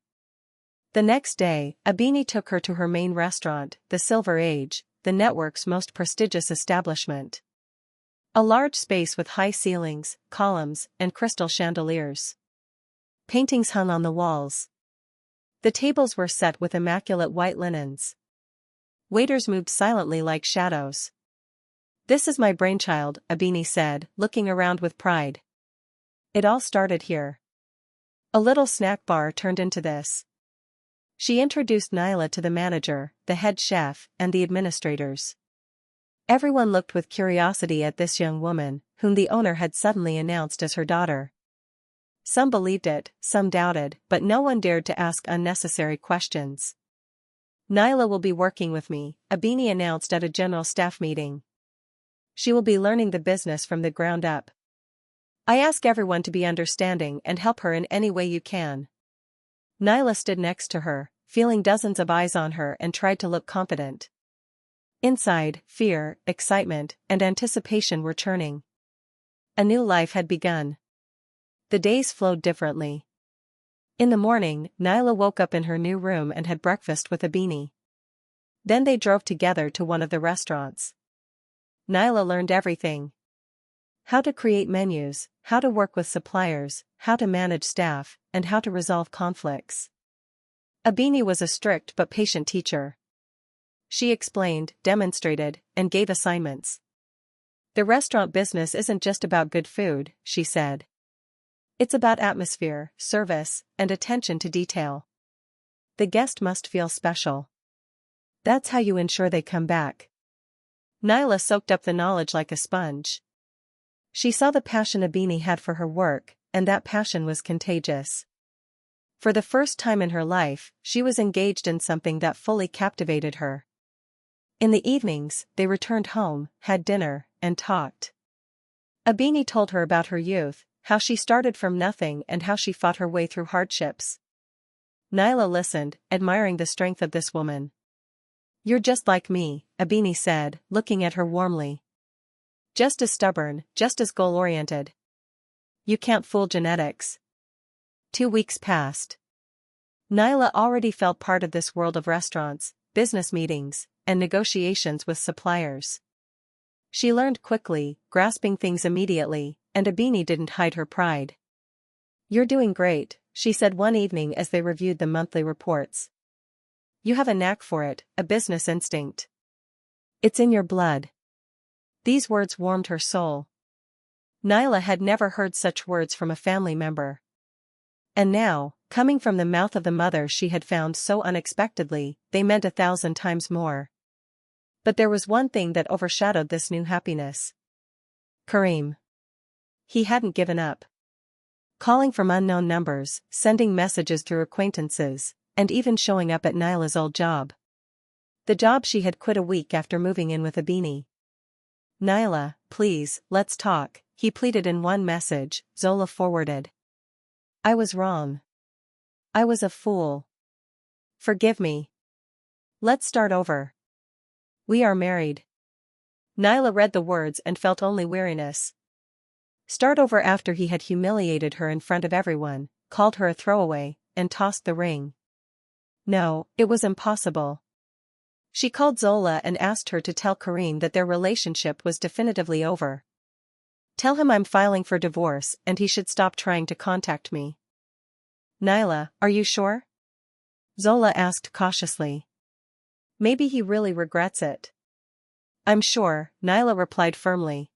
The next day, Abini took her to her main restaurant, the Silver Age, the network's most prestigious establishment. A large space with high ceilings, columns, and crystal chandeliers. Paintings hung on the walls. The tables were set with immaculate white linens. Waiters moved silently like shadows. This is my brainchild, Abini said, looking around with pride. It all started here. A little snack bar turned into this. She introduced Nyla to the manager, the head chef, and the administrators. Everyone looked with curiosity at this young woman, whom the owner had suddenly announced as her daughter. Some believed it, some doubted, but no one dared to ask unnecessary questions. Nyla will be working with me, Abini announced at a general staff meeting. She will be learning the business from the ground up. I ask everyone to be understanding and help her in any way you can. Nyla stood next to her, feeling dozens of eyes on her and tried to look confident. Inside, fear, excitement, and anticipation were churning. A new life had begun. The days flowed differently. In the morning, Nyla woke up in her new room and had breakfast with Abini. Then they drove together to one of the restaurants. Nyla learned everything. How to create menus, how to work with suppliers, how to manage staff, and how to resolve conflicts. Abini was a strict but patient teacher. She explained, demonstrated, and gave assignments. The restaurant business isn't just about good food, she said. It's about atmosphere, service, and attention to detail. The guest must feel special. That's how you ensure they come back. Nyla soaked up the knowledge like a sponge. She saw the passion Abini had for her work, and that passion was contagious. For the first time in her life, she was engaged in something that fully captivated her. In the evenings, they returned home, had dinner, and talked. Abini told her about her youth, how she started from nothing and how she fought her way through hardships. Nyla listened, admiring the strength of this woman. You're just like me, Abini said, looking at her warmly. Just as stubborn, just as goal-oriented. You can't fool genetics. 2 weeks passed. Nyla already felt part of this world of restaurants, business meetings, and negotiations with suppliers. She learned quickly, grasping things immediately, and Abini didn't hide her pride. You're doing great, she said one evening as they reviewed the monthly reports. You have a knack for it, a business instinct. It's in your blood. These words warmed her soul. Nyla had never heard such words from a family member. And now, coming from the mouth of the mother she had found so unexpectedly, they meant 1,000 times more. But there was one thing that overshadowed this new happiness. Kareem. He hadn't given up. Calling from unknown numbers, sending messages through acquaintances, and even showing up at Nyla's old job. The job she had quit a week after moving in with Abini. Nyla, please, let's talk, he pleaded in one message, Zola forwarded. I was wrong. I was a fool. Forgive me. Let's start over. We are married. Nyla read the words and felt only weariness. Start over after he had humiliated her in front of everyone, called her a throwaway, and tossed the ring. No, it was impossible. She called Zola and asked her to tell Kareem that their relationship was definitively over. Tell him I'm filing for divorce and he should stop trying to contact me. Nyla, are you sure? Zola asked cautiously. Maybe he really regrets it. I'm sure, Nyla replied firmly.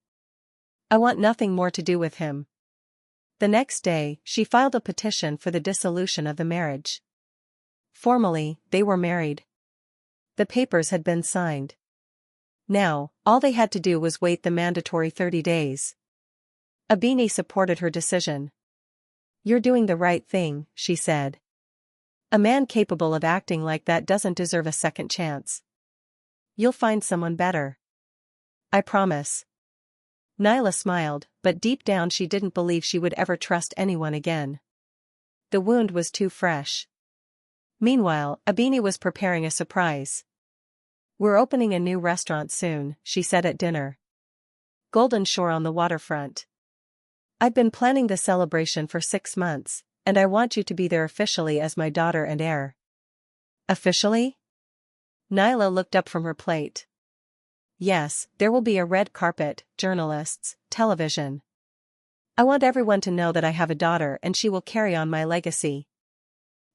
I want nothing more to do with him. The next day, she filed a petition for the dissolution of the marriage. Formally, they were married. The papers had been signed. Now, all they had to do was wait the mandatory 30 days. Abini supported her decision. You're doing the right thing, she said. A man capable of acting like that doesn't deserve a second chance. You'll find someone better. I promise. Nyla smiled, but deep down she didn't believe she would ever trust anyone again. The wound was too fresh. Meanwhile, Abini was preparing a surprise. We're opening a new restaurant soon, she said at dinner. Golden Shore on the waterfront. I've been planning the celebration for 6 months, and I want you to be there officially as my daughter and heir. Officially? Nyla looked up from her plate. Yes, there will be a red carpet, journalists, television. I want everyone to know that I have a daughter and she will carry on my legacy.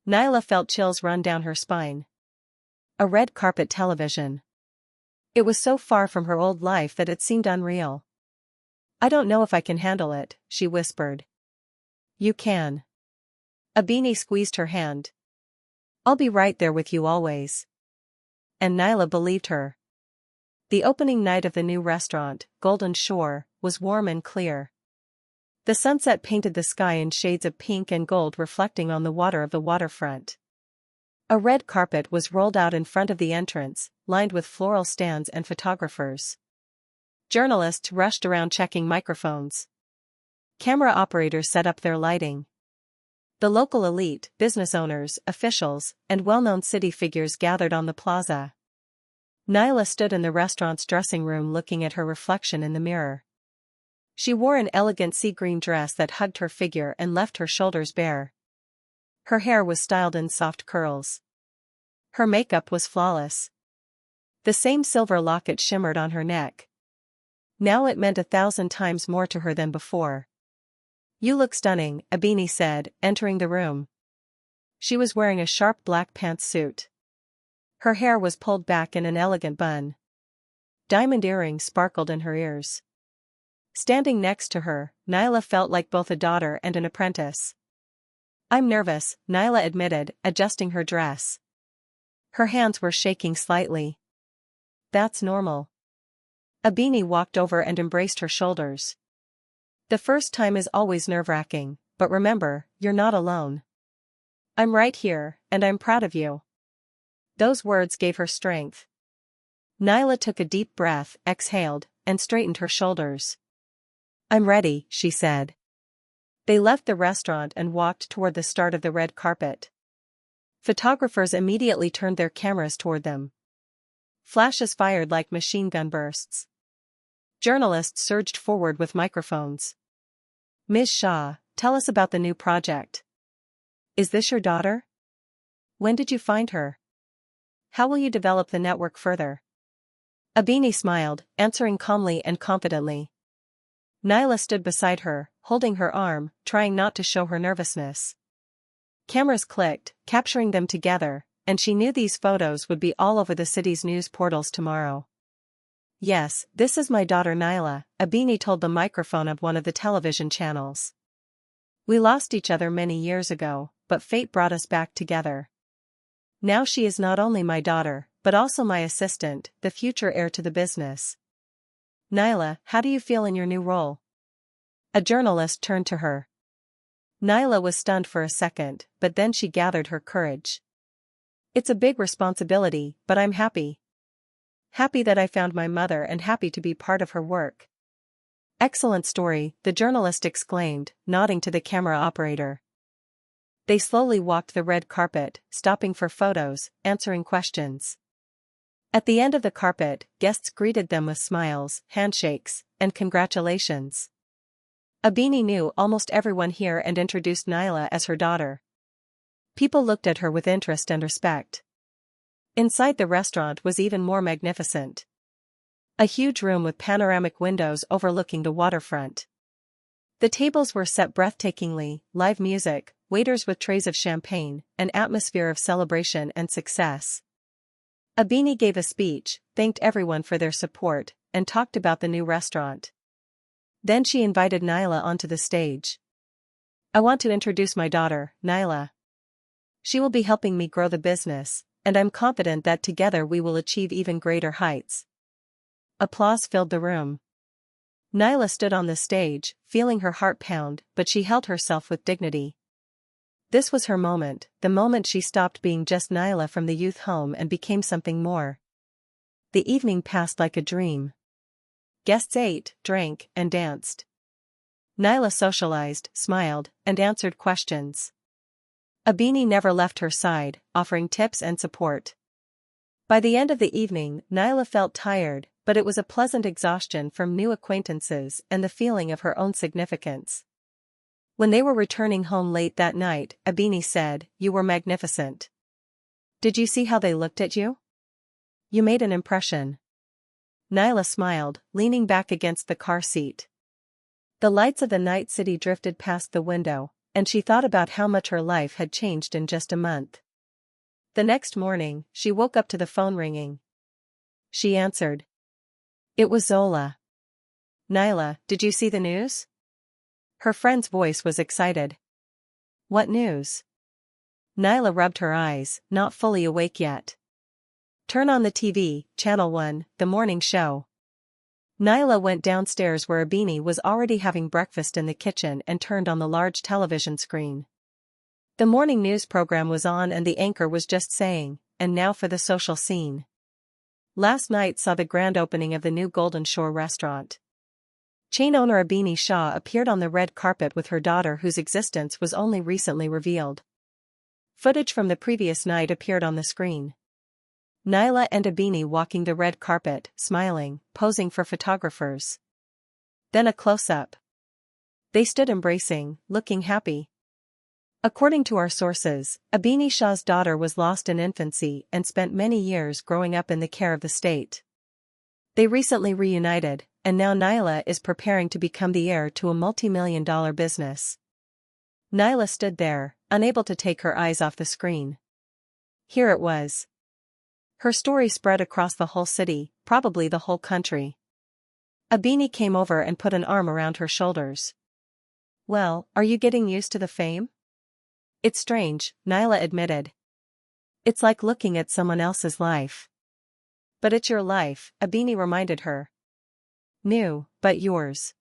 Nyla felt chills run down her spine. A red carpet television. It was so far from her old life that it seemed unreal. I don't know if I can handle it, she whispered. You can. Abini squeezed her hand. I'll be right there with you always. And Nyla believed her. The opening night of the new restaurant, Golden Shore, was warm and clear. The sunset painted the sky in shades of pink and gold reflecting on the water of the waterfront. A red carpet was rolled out in front of the entrance, lined with floral stands and photographers. Journalists rushed around checking microphones. Camera operators set up their lighting. The local elite, business owners, officials, and well-known city figures gathered on the plaza. Nyla stood in the restaurant's dressing room looking at her reflection in the mirror. She wore an elegant sea green dress that hugged her figure and left her shoulders bare. Her hair was styled in soft curls. Her makeup was flawless. The same silver locket shimmered on her neck. Now it meant 1,000 times more to her than before. "You look stunning," Abini said, entering the room. She was wearing a sharp black pantsuit. Her hair was pulled back in an elegant bun. Diamond earrings sparkled in her ears. Standing next to her, Nyla felt like both a daughter and an apprentice. "I'm nervous," Nyla admitted, adjusting her dress. Her hands were shaking slightly. "That's normal." Abini walked over and embraced her shoulders. "The first time is always nerve-wracking, but remember, you're not alone. I'm right here, and I'm proud of you." Those words gave her strength. Nyla took a deep breath, exhaled, and straightened her shoulders. "I'm ready," she said. They left the restaurant and walked toward the start of the red carpet. Photographers immediately turned their cameras toward them. Flashes fired like machine gun bursts. Journalists surged forward with microphones. "Ms. Shah, tell us about the new project. Is this your daughter? When did you find her? How will you develop the network further?" Abini smiled, answering calmly and confidently. Nyla stood beside her, holding her arm, trying not to show her nervousness. Cameras clicked, capturing them together, and she knew these photos would be all over the city's news portals tomorrow. "Yes, this is my daughter Nyla," Abini told the microphone of one of the television channels. "We lost each other many years ago, but fate brought us back together. Now she is not only my daughter, but also my assistant, the future heir to the business." "Nyla, how do you feel in your new role?" A journalist turned to her. Nyla was stunned for a second, but then she gathered her courage. "It's a big responsibility, but I'm happy. Happy that I found my mother and happy to be part of her work." "Excellent story," the journalist exclaimed, nodding to the camera operator. They slowly walked the red carpet, stopping for photos, answering questions. At the end of the carpet, guests greeted them with smiles, handshakes, and congratulations. Abini knew almost everyone here and introduced Nyla as her daughter. People looked at her with interest and respect. Inside the restaurant was even more magnificent. A huge room with panoramic windows overlooking the waterfront. The tables were set breathtakingly, live music, waiters with trays of champagne, an atmosphere of celebration and success. Abini gave a speech, thanked everyone for their support, and talked about the new restaurant. Then she invited Nyla onto the stage. "I want to introduce my daughter, Nyla. She will be helping me grow the business, and I'm confident that together we will achieve even greater heights." Applause filled the room. Nyla stood on the stage, feeling her heart pound, but she held herself with dignity. This was her moment, the moment she stopped being just Nyla from the youth home and became something more. The evening passed like a dream. Guests ate, drank, and danced. Nyla socialized, smiled, and answered questions. Abini never left her side, offering tips and support. By the end of the evening, Nyla felt tired, but it was a pleasant exhaustion from new acquaintances and the feeling of her own significance. When they were returning home late that night, Abini said, "You were magnificent. Did you see how they looked at you? You made an impression." Nyla smiled, leaning back against the car seat. The lights of the night city drifted past the window, and she thought about how much her life had changed in just a month. The next morning, she woke up to the phone ringing. She answered. It was Zola. "Nyla, did you see the news?" Her friend's voice was excited. "What news?" Nyla rubbed her eyes, not fully awake yet. "Turn on the TV, Channel 1, the morning show." Nyla went downstairs where Abini was already having breakfast in the kitchen and turned on the large television screen. The morning news program was on and the anchor was just saying, "And now for the social scene." Last night saw the grand opening of the new Golden Shore restaurant. Chain owner Abini Shah appeared on the red carpet with her daughter whose existence was only recently revealed. Footage from the previous night appeared on the screen. Naila and Abini walking the red carpet, smiling, posing for photographers. Then a close-up. They stood embracing, looking happy. According to our sources, Abini Shah's daughter was lost in infancy and spent many years growing up in the care of the state. They recently reunited, and now Naila is preparing to become the heir to a multi-million-dollar business. Naila stood there, unable to take her eyes off the screen. Here it was. Her story spread across the whole city, probably the whole country. Abini came over and put an arm around her shoulders. "Well, are you getting used to the fame?" "It's strange," Naila admitted. "It's like looking at someone else's life." "But it's your life," Abini reminded her. "New, but yours."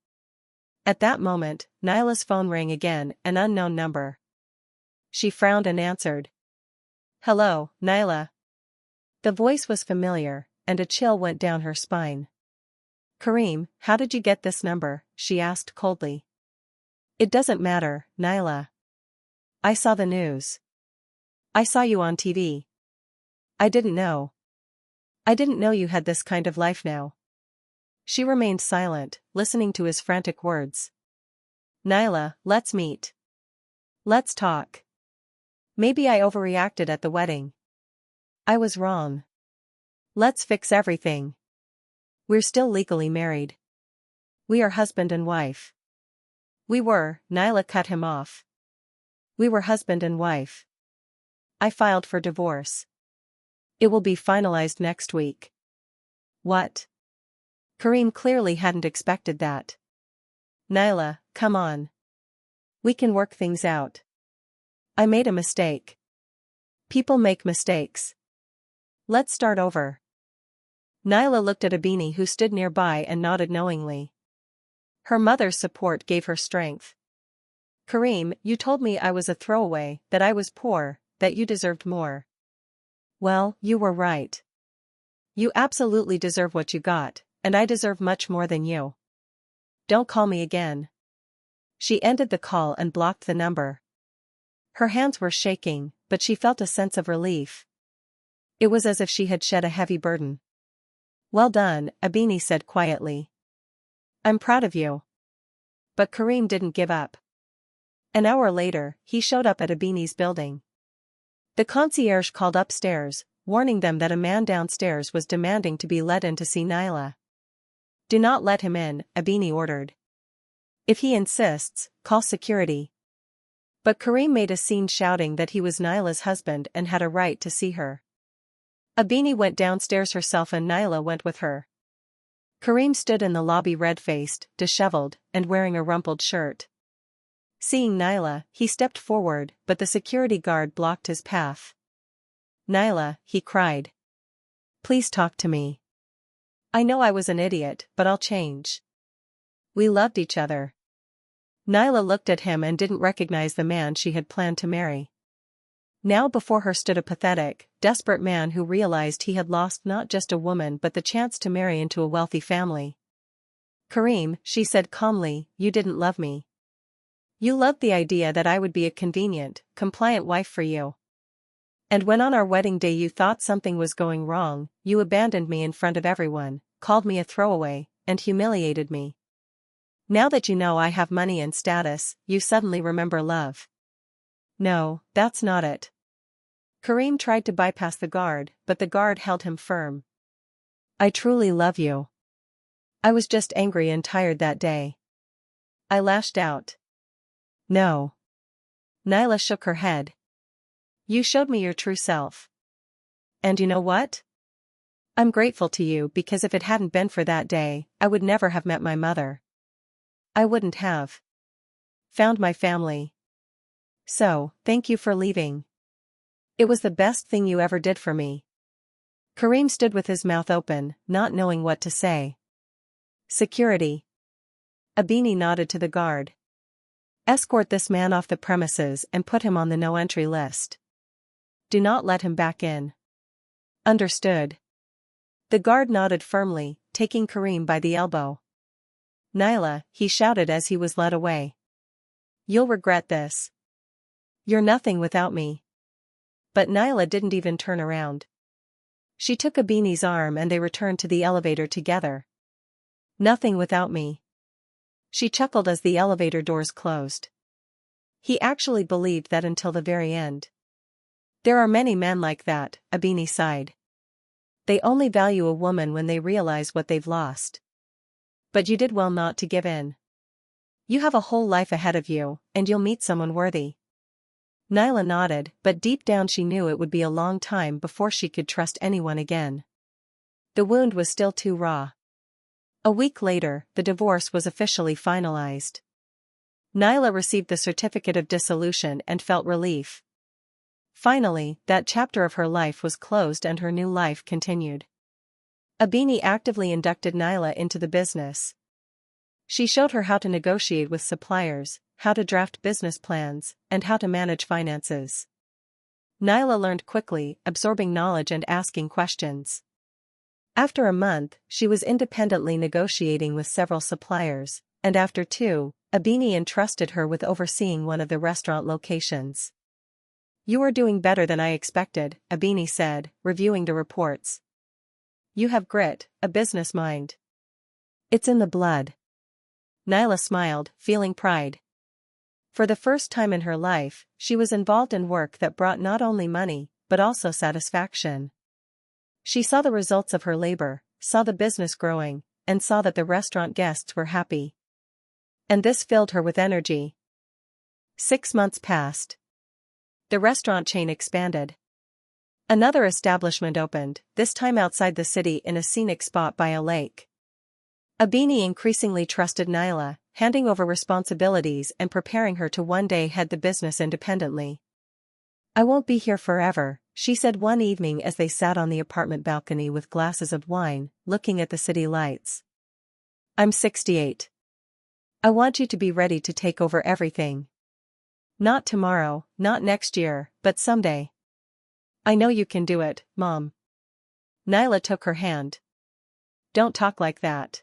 At that moment, Naila's phone rang again, an unknown number. She frowned and answered. "Hello, Naila." The voice was familiar, and a chill went down her spine. "Kareem, how did you get this number?" she asked coldly. "It doesn't matter, Naila. I saw the news. I saw you on TV. I didn't know. I didn't know you had this kind of life now." She remained silent, listening to his frantic words. "Naila, let's meet. Let's talk. Maybe I overreacted at the wedding. I was wrong. Let's fix everything. We're still legally married. We are husband and wife." "We were," Naila cut him off. "We were husband and wife. I filed for divorce. It will be finalized next week." "What?" Kareem clearly hadn't expected that. "Naila, come on. We can work things out. I made a mistake. People make mistakes. Let's start over." Naila looked at Abini who stood nearby and nodded knowingly. Her mother's support gave her strength. "Kareem, you told me I was a throwaway, that I was poor, that you deserved more. Well, you were right. You absolutely deserve what you got, and I deserve much more than you. Don't call me again." She ended the call and blocked the number. Her hands were shaking, but she felt a sense of relief. It was as if she had shed a heavy burden. "Well done," Abini said quietly. "I'm proud of you." But Kareem didn't give up. An hour later, he showed up at Abini's building. The concierge called upstairs, warning them that a man downstairs was demanding to be let in to see Naila. "Do not let him in," Abini ordered. "If he insists, call security." But Kareem made a scene shouting that he was Naila's husband and had a right to see her. Abini went downstairs herself and Naila went with her. Kareem stood in the lobby red-faced, disheveled, and wearing a rumpled shirt. Seeing Naila, he stepped forward, but the security guard blocked his path. "Naila," he cried. "Please talk to me. I know I was an idiot, but I'll change. We loved each other." Naila looked at him and didn't recognize the man she had planned to marry. Now before her stood a pathetic, desperate man who realized he had lost not just a woman but the chance to marry into a wealthy family. "Kareem," she said calmly, "you didn't love me. You loved the idea that I would be a convenient, compliant wife for you. And when on our wedding day you thought something was going wrong, you abandoned me in front of everyone, called me a throwaway, and humiliated me. Now that you know I have money and status, you suddenly remember love. No, that's not it." Kareem tried to bypass the guard, but the guard held him firm. "I truly love you. I was just angry and tired that day. I lashed out." "No." Naila shook her head. "You showed me your true self. And you know what? I'm grateful to you because if it hadn't been for that day, I would never have met my mother. I wouldn't have found my family. So, thank you for leaving. It was the best thing you ever did for me." Kareem stood with his mouth open, not knowing what to say. "Security." Abini nodded to the guard. "Escort this man off the premises and put him on the no-entry list. Do not let him back in." "Understood." The guard nodded firmly, taking Kareem by the elbow. Nyla, he shouted as he was led away. You'll regret this. You're nothing without me. But Nyla didn't even turn around. She took Abini's arm and they returned to the elevator together. Nothing without me. She chuckled as the elevator doors closed. He actually believed that until the very end. There are many men like that, Abini sighed. They only value a woman when they realize what they've lost. But you did well not to give in. You have a whole life ahead of you, and you'll meet someone worthy. Nyla nodded, but deep down she knew it would be a long time before she could trust anyone again. The wound was still too raw. A week later, the divorce was officially finalized. Nyla received the certificate of dissolution and felt relief. Finally, that chapter of her life was closed and her new life continued. Abini actively inducted Nyla into the business. She showed her how to negotiate with suppliers, how to draft business plans, and how to manage finances. Nyla learned quickly, absorbing knowledge and asking questions. After a month, she was independently negotiating with several suppliers, and after 2, Abini entrusted her with overseeing one of the restaurant locations. You are doing better than I expected, Abini said, reviewing the reports. You have grit, a business mind. It's in the blood. Nyla smiled, feeling pride. For the first time in her life, she was involved in work that brought not only money, but also satisfaction. She saw the results of her labor, saw the business growing, and saw that the restaurant guests were happy. And this filled her with energy. 6 months passed. The restaurant chain expanded. Another establishment opened, this time outside the city in a scenic spot by a lake. Abini increasingly trusted Nyla, handing over responsibilities and preparing her to one day head the business independently. I won't be here forever, she said one evening as they sat on the apartment balcony with glasses of wine, looking at the city lights. I'm 68. I want you to be ready to take over everything. Not tomorrow, not next year, but someday. I know you can do it, Mom. Nyla took her hand. Don't talk like that.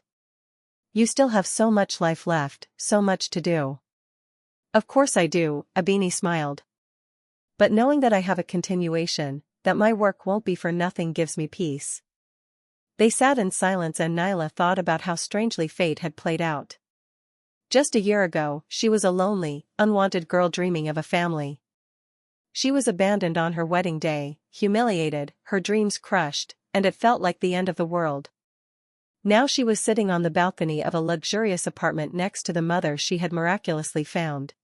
You still have so much life left, so much to do. Of course I do, Abini smiled. But knowing that I have a continuation, that my work won't be for nothing gives me peace. They sat in silence and Nyla thought about how strangely fate had played out. Just a year ago, she was a lonely, unwanted girl dreaming of a family. She was abandoned on her wedding day, humiliated, her dreams crushed, and it felt like the end of the world. Now she was sitting on the balcony of a luxurious apartment next to the mother she had miraculously found.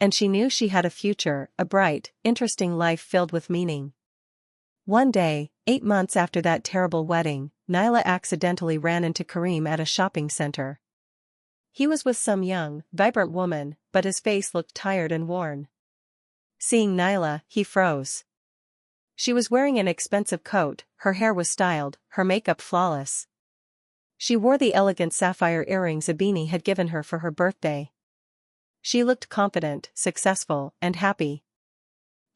And she knew she had a future, a bright, interesting life filled with meaning. One day, 8 months after that terrible wedding, Nyla accidentally ran into Karim at a shopping center. He was with some young, vibrant woman, but his face looked tired and worn. Seeing Nyla, he froze. She was wearing an expensive coat, her hair was styled, her makeup flawless. She wore the elegant sapphire earrings Abini had given her for her birthday. She looked confident, successful, and happy.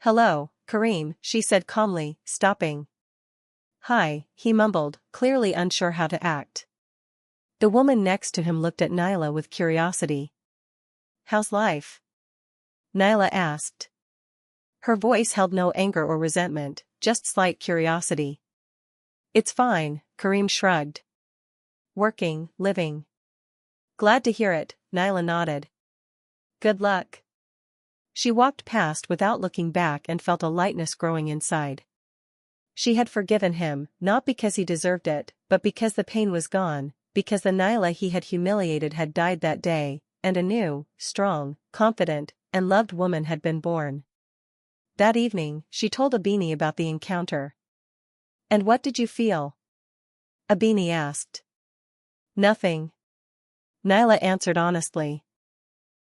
Hello, Karim, she said calmly, stopping. Hi, he mumbled, clearly unsure how to act. The woman next to him looked at Nyla with curiosity. How's life? Nyla asked. Her voice held no anger or resentment, just slight curiosity. It's fine, Karim shrugged. Working, living. Glad to hear it, Nyla nodded. Good luck. She walked past without looking back and felt a lightness growing inside. She had forgiven him, not because he deserved it, but because the pain was gone, because the Nyla he had humiliated had died that day, and a new, strong, confident, and loved woman had been born. That evening, she told Abini about the encounter. And what did you feel? Abini asked. Nothing. Nyla answered honestly.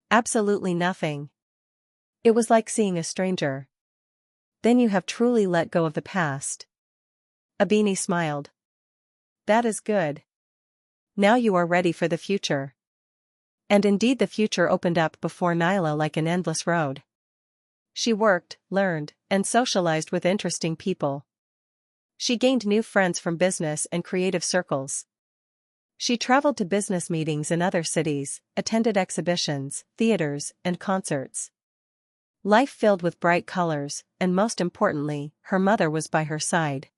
Absolutely nothing. It was like seeing a stranger. Then you have truly let go of the past. Abini smiled. That is good. Now you are ready for the future. And indeed the future opened up before Nyla like an endless road. She worked, learned, and socialized with interesting people. She gained new friends from business and creative circles. She traveled to business meetings in other cities, attended exhibitions, theaters, and concerts. Life filled with bright colors, and most importantly, her mother was by her side.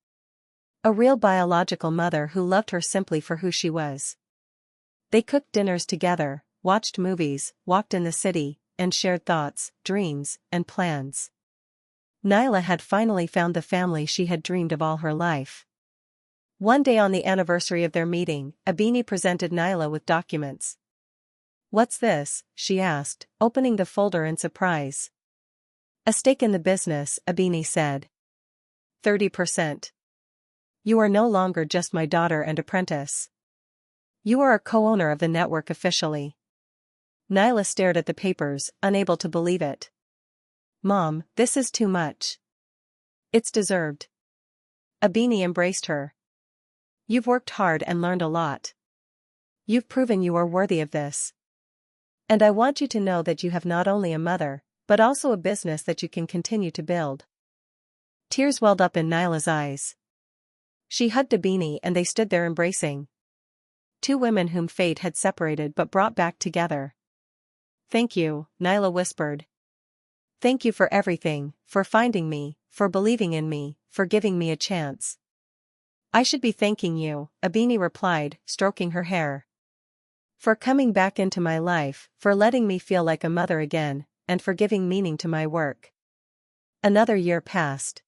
A real biological mother who loved her simply for who she was. They cooked dinners together, watched movies, walked in the city, and shared thoughts, dreams, and plans. Nyla had finally found the family she had dreamed of all her life. One day on the anniversary of their meeting, Abini presented Nyla with documents. "What's this?" she asked, opening the folder in surprise. "A stake in the business," Abini said. 30%. "You are no longer just my daughter and apprentice. You are a co-owner of the network officially." Nyla stared at the papers, unable to believe it. "Mom, this is too much. It's deserved." Abini embraced her. "You've worked hard and learned a lot. You've proven you are worthy of this. And I want you to know that you have not only a mother, but also a business that you can continue to build." Tears welled up in Nyla's eyes. She hugged Abini and they stood there embracing. Two women whom fate had separated but brought back together. "Thank you," Nyla whispered. "Thank you for everything, for finding me, for believing in me, for giving me a chance." "I should be thanking you," Abini replied, stroking her hair. "For coming back into my life, for letting me feel like a mother again, and for giving meaning to my work." Another year passed.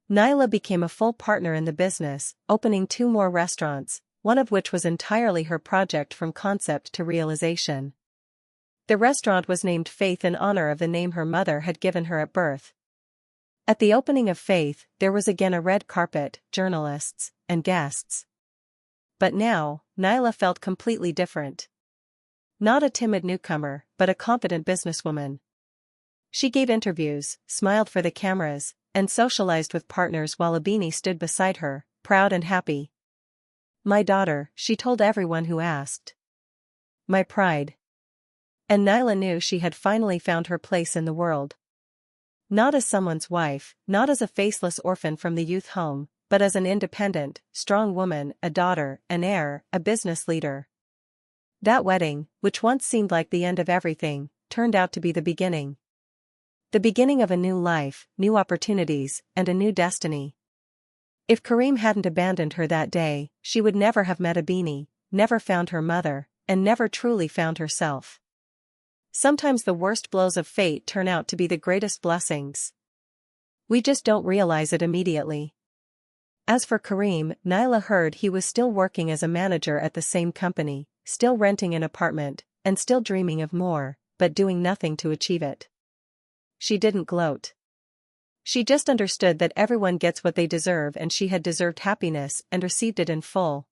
Nyla became a full partner in the business, opening 2 more restaurants, one of which was entirely her project from concept to realization. The restaurant was named Faith in honor of the name her mother had given her at birth. At the opening of Faith, there was again a red carpet, journalists, and guests. But now, Nyla felt completely different. Not a timid newcomer, but a confident businesswoman. She gave interviews, smiled for the cameras, and socialized with partners while Abini stood beside her, proud and happy. "My daughter," she told everyone who asked. "My pride." And Nyla knew she had finally found her place in the world. Not as someone's wife, not as a faceless orphan from the youth home, but as an independent, strong woman, a daughter, an heir, a business leader. That wedding, which once seemed like the end of everything, turned out to be the beginning. The beginning of a new life, new opportunities, and a new destiny. If Kareem hadn't abandoned her that day, she would never have met Abini, never found her mother, and never truly found herself. Sometimes the worst blows of fate turn out to be the greatest blessings. We just don't realize it immediately. As for Kareem, Nyla heard he was still working as a manager at the same company, still renting an apartment, and still dreaming of more, but doing nothing to achieve it. She didn't gloat. She just understood that everyone gets what they deserve and she had deserved happiness and received it in full.